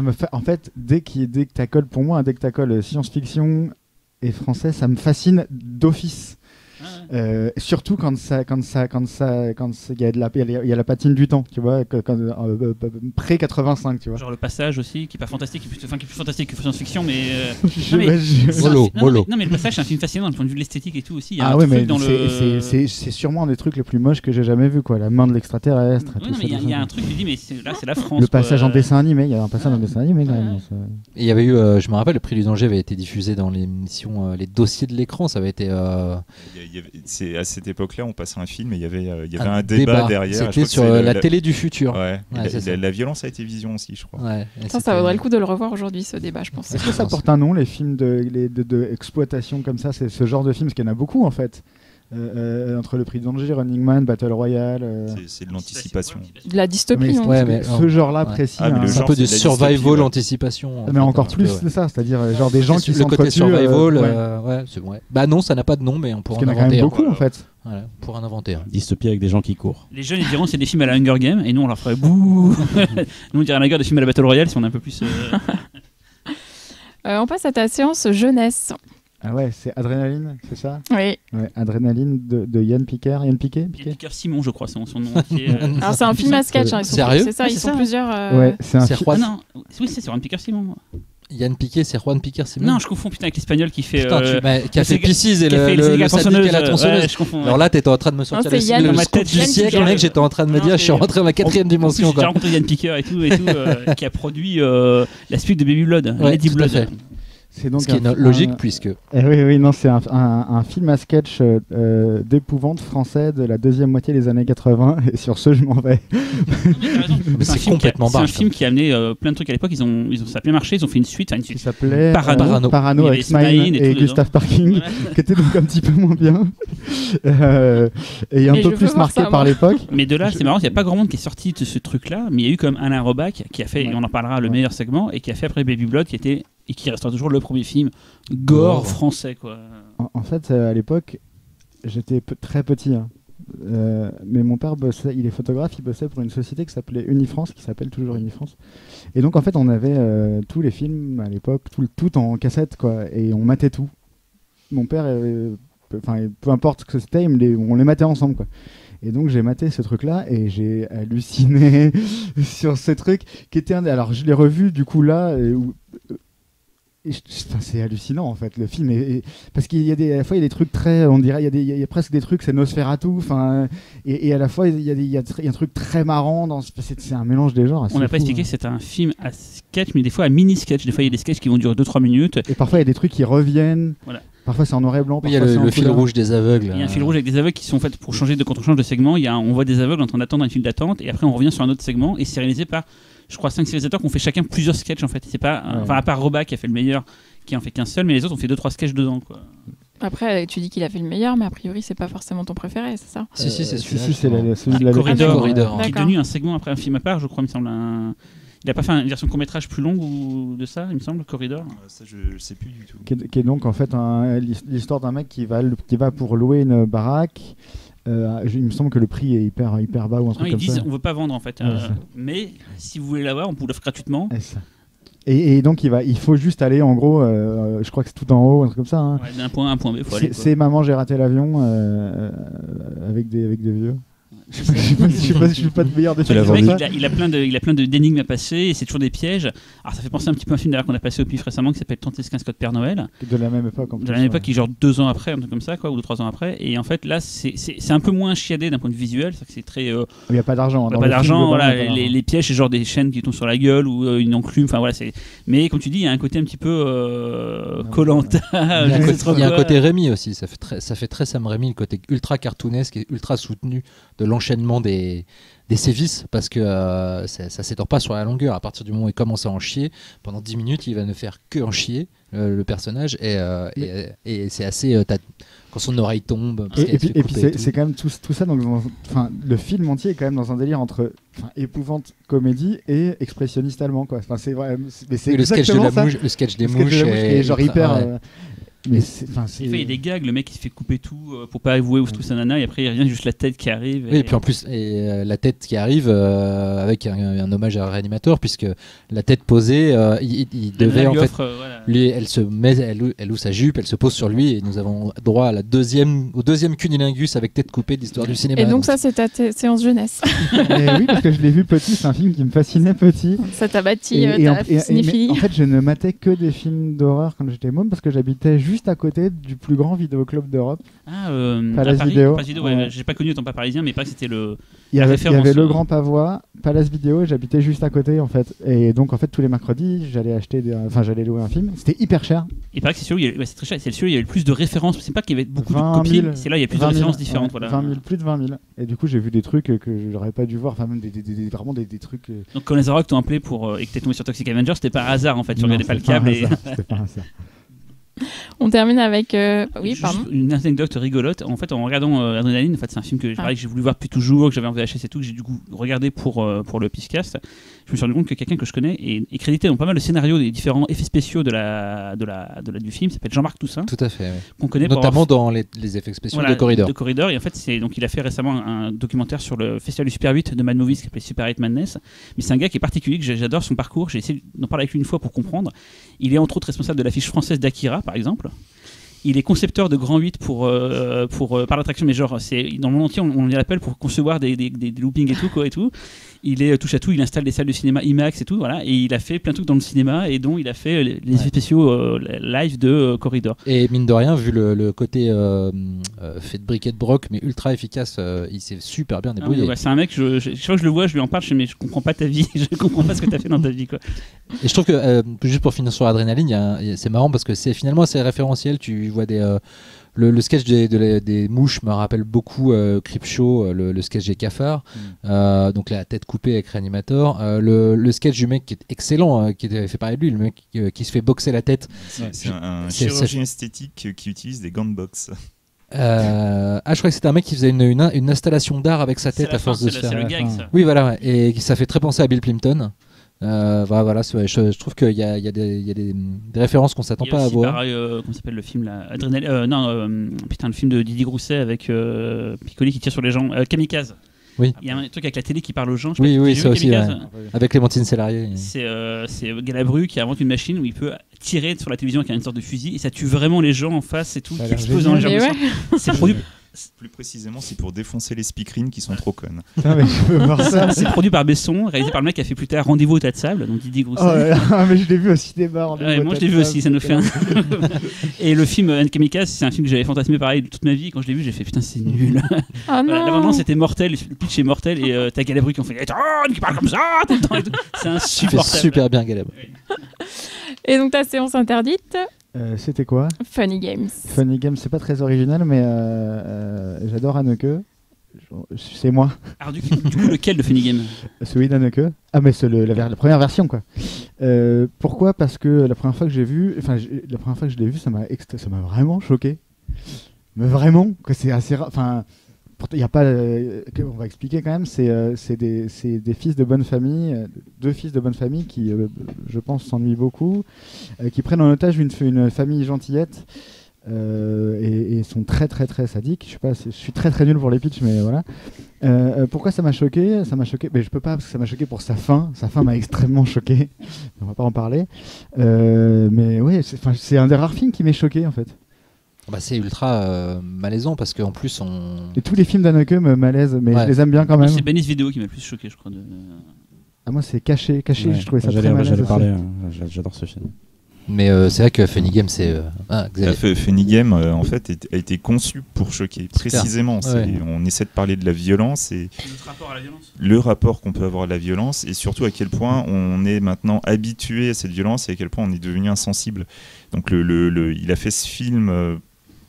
me fait, en fait, dès que t'accoles pour moi, dès que t'accoles science-fiction et français, ça me fascine d'office. Surtout quand il y a la patine du temps, tu vois, près 85, tu vois. Genre le passage aussi, qui est pas fantastique, qui est plus fantastique que science-fiction, mais Mollo. Non mais le passage c'est un film fascinant du point de vue de l'esthétique et tout aussi. Il y a c'est sûrement un des trucs les plus moches que j'ai jamais vu, quoi. La main de l'extraterrestre. Il y a un truc, tu dis mais là c'est la France. Le passage en dessin animé, il y a un passage en dessin animé quand même. Et il y avait eu, je me rappelle, le Prix du danger avait été diffusé dans l'émission Les Dossiers de l'écran, ça avait été. C'est à cette époque-là, on passait un film et il y avait un débat derrière. C'était sur la télé du futur. La violence à la télévision aussi, je crois. Ça vaudrait le coup de le revoir aujourd'hui, ce débat, je pense. Est-ce que ça porte un nom, les films de exploitation comme ça? C'est ce genre de film, parce qu'il y en a beaucoup en fait. Entre le Prix de danger, Running Man, Battle Royale. C'est de l'anticipation. De la dystopie. Ce genre-là précis. C'est un peu de survival anticipation. Mais encore plus de ça, c'est-à-dire genre des gens qui sont le côté survival. C'est vrai. Bah non, ça n'a pas de nom, mais on pourrait en inventer. Parce qu'il y en a quand même beaucoup en fait. Voilà, pour en inventer un. Dystopie avec des gens qui courent. Les jeunes ils diront c'est des films à la Hunger Games et nous on leur ferait bouh. Nous on dirait à la gueule des films à la Battle Royale si on est un peu plus. On passe à ta séance jeunesse. Ah ouais, c'est Adrénaline, c'est ça? Oui. Ouais, Adrénaline de Yann Piquer. Yann Piquet Simon, je crois, son nom. Alors c'est un film à sketch. Sérieux? C'est ça, ils sont plusieurs. Ouais, c'est Juan. Oui, c'est Yann Piquer Simon. Yann Piquet, c'est Juan Piquer Simon. Non, je confonds avec l'espagnol qui fait. Qui a fait Pisces et le sadique et la tronçonneuse. Je confonds. Alors là, t'étais en train de me sortir le scoop du siècle, mec. J'étais en train de me dire, je suis rentré dans ma 4e dimension. J'ai rencontré Yann Piquer et tout, qui a produit la suite de Baby Blood, Lady Blood. C'est donc Ce qui est logique puisque... Oui, non, c'est un film à sketch d'épouvante français de la deuxième moitié des années 80. Et sur ce, je m'en vais. Mais c'est complètement C'est un barge. film qui a amené plein de trucs à l'époque. Ça a bien marché. Ils ont fait une suite. Qui s'appelait Il Parano y avec avait Smile Smile et tout Gustave dedans. Parking, Voilà. qui était donc un petit peu moins bien. Et un Mais peu je plus veux voir marqué ça, par moi. l'époque. Mais de là, c'est marrant, il n'y a pas grand monde qui est sorti de ce truc-là, mais il y a eu comme Alain Robac qui a fait, et on en parlera, le meilleur segment, et qui a fait après Baby Blood, qui restera toujours le premier film gore français, quoi. En fait, à l'époque, j'étais très petit. Hein. Mais mon père bossait, il est photographe, il bossait pour une société qui s'appelait Unifrance, qui s'appelle toujours Unifrance. Et donc en fait, on avait tous les films à l'époque, tout en cassette, quoi, et on matait tout. Mon père, peu importe ce que c'était, on les matait ensemble, quoi. Et donc j'ai maté ce truc-là et j'ai halluciné sur ce truc qui était alors je l'ai revu du coup là. C'est hallucinant en fait le film parce qu'il y a à la fois il y a des trucs très, on dirait il y a presque des trucs, c'est Nosferatu, et à la fois il y a un truc très marrant c'est un mélange des genres. On n'a pas expliqué, c'est un film à sketch, mais des fois à mini sketch. Des fois il y a des sketchs qui vont durer 2-3 minutes. Et parfois il y a des trucs qui reviennent. Voilà. Parfois c'est en noir et blanc. Il y a parfois c'est en le fil couleur. rouge des aveugles. Il y a un fil rouge avec des aveugles qui sont faits pour changer quand on change de segment. On voit des aveugles en train d'attendre un fil d'attente, et après on revient sur un autre segment, et c'est réalisé par, je crois, 5 réalisateurs qui ont fait chacun plusieurs sketchs en fait. C'est pas, enfin à part Robac qui a fait le meilleur, qui en fait qu'un seul, mais les autres ont fait 2-3 sketchs dedans, quoi. Après, tu dis qu'il a fait le meilleur, mais a priori, c'est pas forcément ton préféré, c'est ça? Si, c'est celui-là. Si, c'est celui de la Corridor, Corridor. qui est D'accord. devenu un segment après un film à part, je crois, il me semble. Il a pas fait une version court-métrage plus longue ou de ça, il me semble, Corridor. Ça, je sais plus du tout. Qui est donc en fait l'histoire d'un mec qui va pour louer une baraque. Il me semble que le prix est hyper bas ou un Non, truc ils comme disent ça. on veut pas vendre en fait, mais si vous voulez l'avoir, on peut l'offrir gratuitement. Et donc il faut juste aller en gros, je crois que c'est tout en haut, un truc comme ça. Hein. Ouais, d'un point A à un point B, faut aller. C'est maman j'ai raté l'avion avec des vieux. Je suis pas de meilleur Tu l'as définition. vendu. de ça. Il a plein d'énigmes à passer et c'est toujours des pièges. Alors ça fait penser un petit peu à un film d'ailleurs qu'on a passé au PIF récemment qui s'appelle 3615 Code Père Noël. De la même époque en plus. De la même époque qui est genre 2 ans après, un truc comme ça, quoi, ou 3 ans après. Et en fait là c'est un peu moins chiadé d'un point de vue visuel, c'est que c'est très. Il n'y a pas d'argent. Pas d'argent, voilà, les pièges c'est genre des chaînes qui tombent sur la gueule ou une enclume, enfin voilà c'est. Mais comme tu dis, il y a un côté un petit peu Koh-Lanta. Il y a un côté Rémi aussi, ça fait très Sam Raimi, le côté ultra cartoonesque et ultra soutenu de l'enchaînement des sévices, parce que ça s'étend pas sur la longueur. À partir du moment où il commence à en chier, pendant 10 minutes, il va ne faire que en chier, le personnage, et c'est assez... quand son oreille tombe... Et puis c'est quand même tout ça, donc, le film entier est quand même dans un délire entre épouvante comédie et expressionniste allemand, quoi. Enfin, c'est vrai, mais c'est le sketch de exactement la ça. mouche, le sketch des Le sketch de mouches la mouche est genre hyper... ouais. Mais Des fois, il y a des gags, le mec il se fait couper tout pour pas avouer où se trouve sa nana, et après il revient juste la tête qui arrive. Oui, et puis en plus, la tête qui arrive avec un hommage à Reanimator, puisque la tête posée, il devait en fait. Voilà. Lui, elle ouvre sa jupe, elle se pose sur lui, et nous avons droit à au deuxième cunilingus avec tête coupée de l'histoire du cinéma. Et donc ça, c'est ta séance jeunesse. Et oui, parce que je l'ai vu petit, c'est un film qui me fascinait petit. Ça t'a bâti ta Mais cinéphilie. en fait, je ne matais que des films d'horreur quand j'étais môme, parce que j'habitais juste à côté du plus grand vidéoclub d'Europe. Palace Paris, Vidéo. ouais. J'ai pas connu étant pas parisien, mais pas que c'était le. Il y La avait référence, le Grand Pavois, Palace Vidéo, et j'habitais juste à côté en fait. Et donc en fait tous les mercredis, j'allais louer un film. C'était hyper cher. Il paraît que c'est celui c'est très cher. C'est celui où il y avait le plus de références. C'est pas qu'il y avait beaucoup 20 de copies. 000, C'est là il y a plus de 20 000, références différentes. ouais, Voilà. 20 000, plus de 20 000. Et du coup j'ai vu des trucs que j'aurais pas dû voir. Enfin même vraiment des trucs. Donc quand les Arocs t'ont appelé et que t'es tombé sur Toxic Avenger, c'était pas un hasard en fait. Tu Non, regardais pas le c'était câble. C'était pas un hasard. On termine avec... Oui, Juste pardon. une anecdote rigolote. En fait, en regardant Adrenaline, en fait, c'est un film que j'ai voulu voir depuis toujours, que j'avais en VHS et tout, que j'ai du coup regardé pour le Piscast. Je me suis rendu compte que quelqu'un que je connais est crédité dans pas mal de scénarios des différents effets spéciaux du film. S'appelle Jean-Marc Toussaint. Tout à fait. Qu'on connaît pour notamment avoir... dans les effets spéciaux Voilà, de Corridor. De Corridor. Et en fait, donc il a fait récemment un documentaire sur le festival du Super 8 de Mad Movies qui s'appelait Super 8 Madness. Mais c'est un gars qui est particulier, que j'adore son parcours. J'ai essayé d'en parler avec lui une fois pour comprendre. Il est entre autres responsable de l'affiche française d'Akira, par exemple. Il est concepteur de Grand 8 pour par l'attraction, mais genre c'est dans le monde entier on l'appelle pour concevoir des loopings et tout quoi et tout. Il est touche à tout, il installe des salles de cinéma IMAX et tout, voilà, et il a fait plein de trucs dans le cinéma et dont il a fait les effets spéciaux live de Corridor. Et mine de rien, vu le côté fait de briquet de broc mais ultra efficace, il s'est super bien débrouillé. C'est un mec, je crois que je le vois, je lui en parle, mais je comprends pas ta vie, je comprends pas ce que tu as fait dans ta vie quoi. Et je trouve que juste pour finir sur Adrénaline, c'est marrant parce que c'est finalement assez référentiel. Tu vois le sketch des mouches me rappelle beaucoup Creepshow, le sketch des cafards, donc la tête coupée avec Reanimator, le sketch du mec qui est excellent, qui était fait par lui, le mec qui se fait boxer la tête. C'est un chirurgien esthétique qui utilise des gants de boxe. Je crois que c'était un mec qui faisait une installation d'art avec sa tête à force de se faire. C'est le gag, ça. Oui, voilà, ouais. Et ça fait très penser à Bill Plimpton. Voilà, je trouve qu'il y a des références qu'on s'attend pas à voir. Pareil, comment s'appelle le film là, Adrénaline, putain, le film de Didier Grousset avec Piccoli qui tire sur les gens, Kamikaze. Oui. Il y a un truc avec la télé qui parle aux gens. Oui, ça aussi. Ouais. Avec Clémentine Célarier. C'est Galabru qui invente une machine où il peut tirer sur la télévision avec une sorte de fusil et ça tue vraiment les gens en face et tout, qui explose dans les jambes. C'est produit. Plus précisément, c'est pour défoncer les speakerines qui sont trop connes. Non, mais je peux voir ça. C'est produit par Besson, réalisé par le mec qui a fait plus tard Rendez-vous au tas de sable, donc Didier Grousset. Mais je l'ai vu au cinéma. Moi je l'ai vu aussi, ça nous fait un... Et le film Kamikaze, c'est un film que j'avais fantasmé pareil toute ma vie. Quand je l'ai vu, j'ai fait putain, c'est nul. Ah non. Là vraiment, c'était mortel, le pitch est mortel et t'as Galabru qui en fait qui parle comme ça tout le temps et tout. C'est insupportable. Super bien Galabru. Et donc ta séance interdite, c'était quoi? Funny Games. Funny Games, c'est pas très original, mais j'adore Haneke. C'est moi. Alors du coup, lequel de Funny Game? Celui d'Haneke. Ah, mais c'est la première version, quoi. Pourquoi? Parce que la première fois que je l'ai vu, ça m'a vraiment choqué. Mais vraiment, que c'est assez rare. Enfin, il y a pas. On va expliquer quand même. C'est des fils de bonne famille, deux fils de bonne famille qui, je pense, s'ennuient beaucoup, qui prennent en otage une famille gentillette. Et sont très très très sadiques. Je suis très très nul pour les pitchs, mais voilà. Pourquoi ça m'a choqué? Mais je peux pas parce que ça m'a choqué pour sa fin. Sa fin m'a extrêmement choqué. On va pas en parler. Mais oui, c'est un des rares films qui m'est choqué en fait. C'est ultra malaisant parce qu'en plus Et tous les films d'Haneke me malaisent, mais je les aime bien quand même. C'est Benis Vidéo qui m'a le plus choqué, je crois. Moi c'est Caché. Ouais. Je trouvais ça très malaisant. J'adore ce film. Mais c'est vrai que Funny Game, c'est... Funny Game, en fait, a été conçu pour choquer, précisément. Ouais. On essaie de parler de la violence et Notre rapport à la violence. Le rapport qu'on peut avoir à la violence et surtout à quel point on est maintenant habitué à cette violence et à quel point on est devenu insensible. Donc il a fait ce film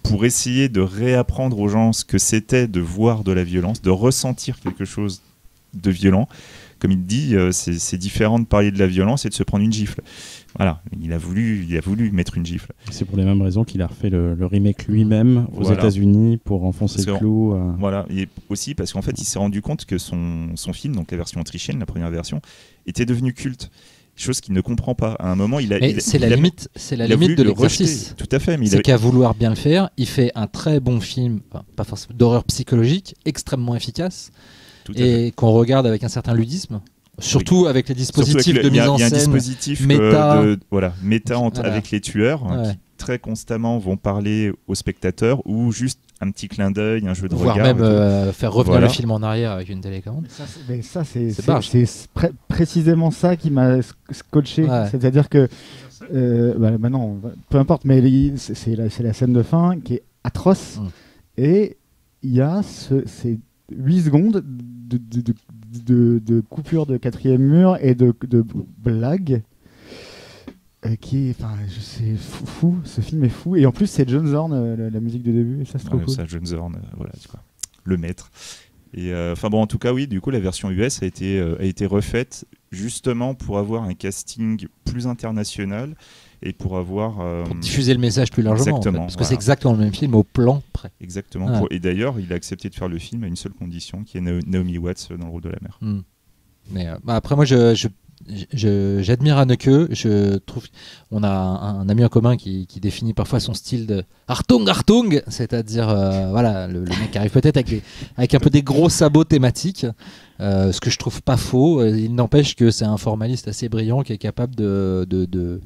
pour essayer de réapprendre aux gens ce que c'était de voir de la violence, de ressentir quelque chose de violent. Comme il dit, c'est différent de parler de la violence et de se prendre une gifle. Voilà, il a voulu mettre une gifle. C'est pour les mêmes raisons qu'il a refait le remake lui-même aux États-Unis pour enfoncer le clou. Voilà, et aussi parce qu'en fait, il s'est rendu compte que son film, donc la version autrichienne, la première version, était devenu culte. Chose qu'il ne comprend pas. À un moment, c'est la limite de l'exercice. Tout à fait. C'est qu'à vouloir bien le faire, il fait un très bon film, pas forcément d'horreur psychologique, extrêmement efficace, et qu'on regarde avec un certain ludisme. Surtout avec les dispositifs de mise en scène. Il y a un dispositif méta avec les tueurs qui très constamment vont parler aux spectateurs ou juste un petit clin d'œil, un jeu de regard. Voire même faire revenir le film en arrière avec une télécommande. C'est précisément ça qui m'a scotché. Ouais. C'est-à-dire que maintenant, peu importe, mais c'est la scène de fin qui est atroce. Et il y a ces 8 secondes de coupure de quatrième mur et de blagues c'est fou, ce film est fou, et en plus c'est John Zorn, la musique de début, et ça c'est trop cool. Ça, John Zorn, voilà, tu vois, le maître. Et en tout cas oui, du coup la version US a été refaite justement pour avoir un casting plus international et pour avoir pour diffuser le message plus largement, exactement, en fait, parce que c'est exactement le même film au plan près. Exactement. Et d'ailleurs, il a accepté de faire le film à une seule condition, qui est Naomi Watts dans le rôle de la mère. Mais après, moi, j'admire Haneke. Je trouve on a un ami en commun qui définit parfois son style de Hartung, c'est-à-dire le mec qui arrive peut-être avec un peu des gros sabots thématiques. Ce que je trouve pas faux. Il n'empêche que c'est un formaliste assez brillant qui est capable de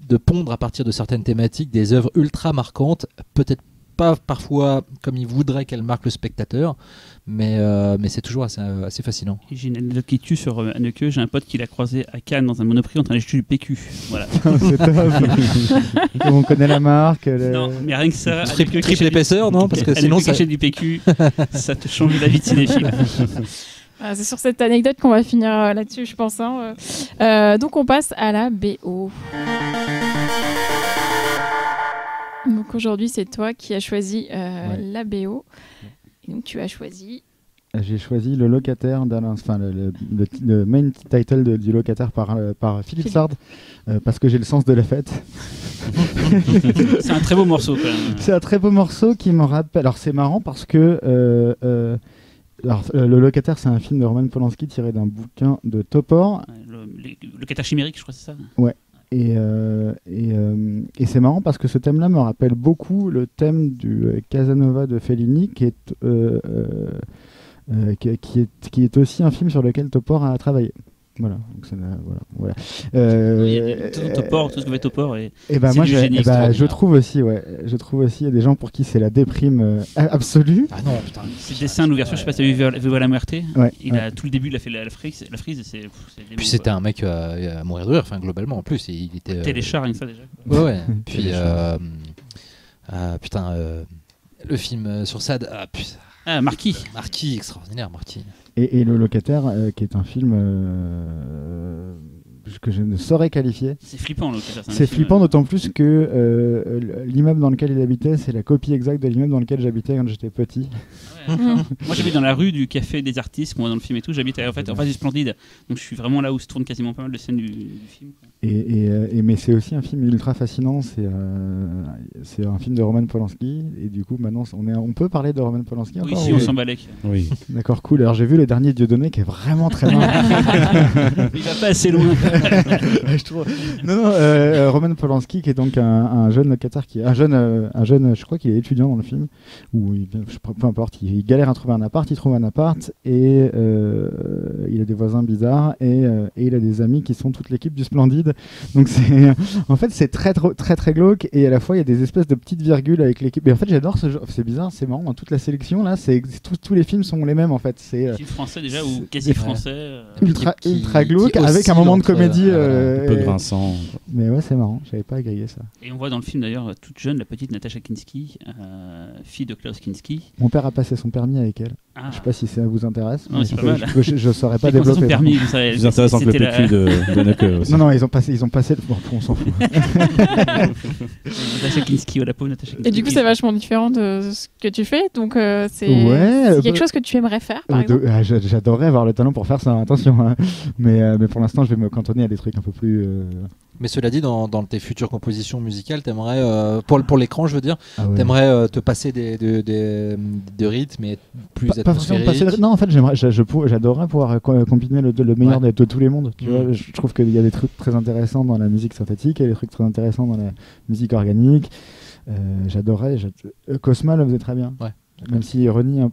de pondre à partir de certaines thématiques des œuvres ultra marquantes, peut-être pas parfois comme il voudrait qu'elles marquent le spectateur, mais c'est toujours assez fascinant. Et j'ai une anecdote qui tue sur Haneke. J'ai un pote qui l'a croisé à Cannes dans un Monoprix en train d'acheter du PQ. Voilà. C'est top. On connaît la marque. Non, mais rien que ça. Triple épaisseur, non? Parce que sinon, ça achète du PQ, ça te change la vie de cinéphile. C'est sur cette anecdote qu'on va finir là-dessus, je pense. Donc on passe à la BO. Donc aujourd'hui, c'est toi qui as choisi la BO. Et donc tu as choisi... J'ai choisi Le Locataire, enfin le main title du Locataire par Philippe Sard, parce que j'ai le sens de la fête. C'est un très beau morceau quand même. C'est un très beau morceau qui me rappelle... Alors c'est marrant parce que... Le Locataire, c'est un film de Roman Polanski tiré d'un bouquin de Topor. Le Locataire chimérique, je crois que c'est ça. Ouais. Et c'est marrant parce que ce thème-là me rappelle beaucoup le thème du Casanova de Fellini, qui est aussi un film sur lequel Topor a travaillé. Voilà. Donc voilà. Tout ce que fait Topor et ben moi, je trouve aussi, il y a des gens pour qui c'est la déprime absolue. Ah non, putain. C'est le dessin, l'ouverture, je sais pas si tu as vu Viva la Muerte. Ouais, tout le début, il a fait la frise et c'est puis c'était un mec à mourir de rire, enfin globalement en plus, il était. Téléchar, rien que ça déjà. Ouais. Puis le film sur Sade. Ah putain. Ah, Marquis, extraordinaire, Marquis. Et Le Locataire, qui est un film que je ne saurais qualifier. C'est flippant, Le Locataire. C'est flippant, d'autant plus que l'immeuble dans lequel il habitait, c'est la copie exacte de l'immeuble dans lequel j'habitais quand j'étais petit. Ah ouais. Moi, j'habite dans la rue du Café des Artistes, qu'on voit dans le film et tout. J'habite en face du Splendide. Donc, je suis vraiment là où se tourne quasiment pas mal de scènes du film. Mais c'est aussi un film ultra fascinant. C'est un film de Roman Polanski. Et du coup, maintenant, on peut parler de Roman Polanski oui, encore, si, on s'en balèque. Oui. D'accord, cool. Alors, j'ai vu le dernier Dieudonné qui est vraiment très bien. Il va pas assez loin. Je trouve... Non, Roman Polanski, qui est donc un jeune locataire, un jeune, je crois qu'il est étudiant dans le film, ou peu importe, il galère à trouver un appart, il trouve un appart, et il a des voisins bizarres, et il a des amis qui sont toute l'équipe du Splendide. Donc en fait c'est très très glauque, et à la fois il y a des espèces de petites virgules avec l'équipe. Et en fait j'adore ce genre, c'est bizarre, c'est marrant, dans toute la sélection là, tous les films sont les mêmes en fait. C'est film français déjà ou quasi français. Ultra glauque, avec un moment de comédie un peu grinçant. Mais ouais, c'est marrant, j'avais pas grillé ça. Et on voit dans le film d'ailleurs toute jeune la petite Natacha Kinski, fille de Klaus Kinski. Mon père a passé son permis avec elle. Je sais pas si ça vous intéresse. Non, c'est pas mal. Je saurais pas développer. Permis, plus intéressant que le PQ de Haneke aussi. Non, ils ont passé. Bon, on s'en fout. Natacha Kinski, la pauvre Natacha Kinski. Et du coup, c'est vachement différent de ce que tu fais. Donc, c'est quelque chose que tu aimerais faire, par exemple. J'adorerais avoir le talent pour faire ça. Attention, hein. Mais pour l'instant, je vais me cantonner à des trucs un peu plus. Mais cela dit, dans tes futures compositions musicales, t'aimerais pour l'écran, je veux dire, t'aimerais te passer de rythme et plus atmosphérique. Non, en fait, j'adorerais pouvoir combiner le meilleur de tous les mondes. Tu vois, je trouve qu'il y a des trucs très intéressants dans la musique synthétique et des trucs très intéressants dans la musique organique. J'adorerais. Cosma le faisait très bien. Ouais. Même s'il renie à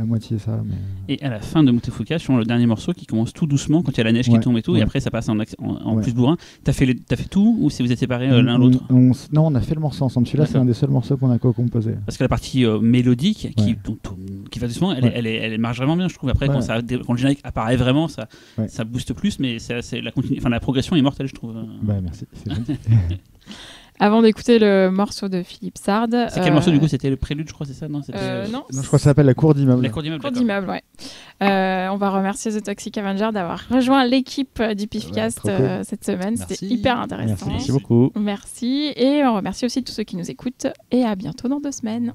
moitié ça. Mais... Et à la fin de Moutefouka, sur le dernier morceau qui commence tout doucement quand il y a la neige qui tombe et tout, et après ça passe en plus bourrin. T'as fait tout ou si vous êtes séparés l'un l'autre? Non, on a fait le morceau ensemble. Celui-là, c'est un des seuls morceaux qu'on a co-composé. Parce que la partie mélodique qui va doucement, elle marche vraiment bien, je trouve. Après, quand le générique apparaît vraiment, ça booste plus, mais la progression est mortelle, je trouve. Merci, c'est gentil. Avant d'écouter le morceau de Philippe Sard. C'est quel morceau du coup? C'était le prélude, je crois, c'est ça? Non, non, je crois que ça s'appelle La Cour d'immeuble. La Cour d'immeuble, ouais. On va remercier The Toxic Avenger d'avoir rejoint l'équipe du PIFcast cette semaine. C'était hyper intéressant. Merci beaucoup. Merci. Et on remercie aussi tous ceux qui nous écoutent. Et à bientôt dans 2 semaines.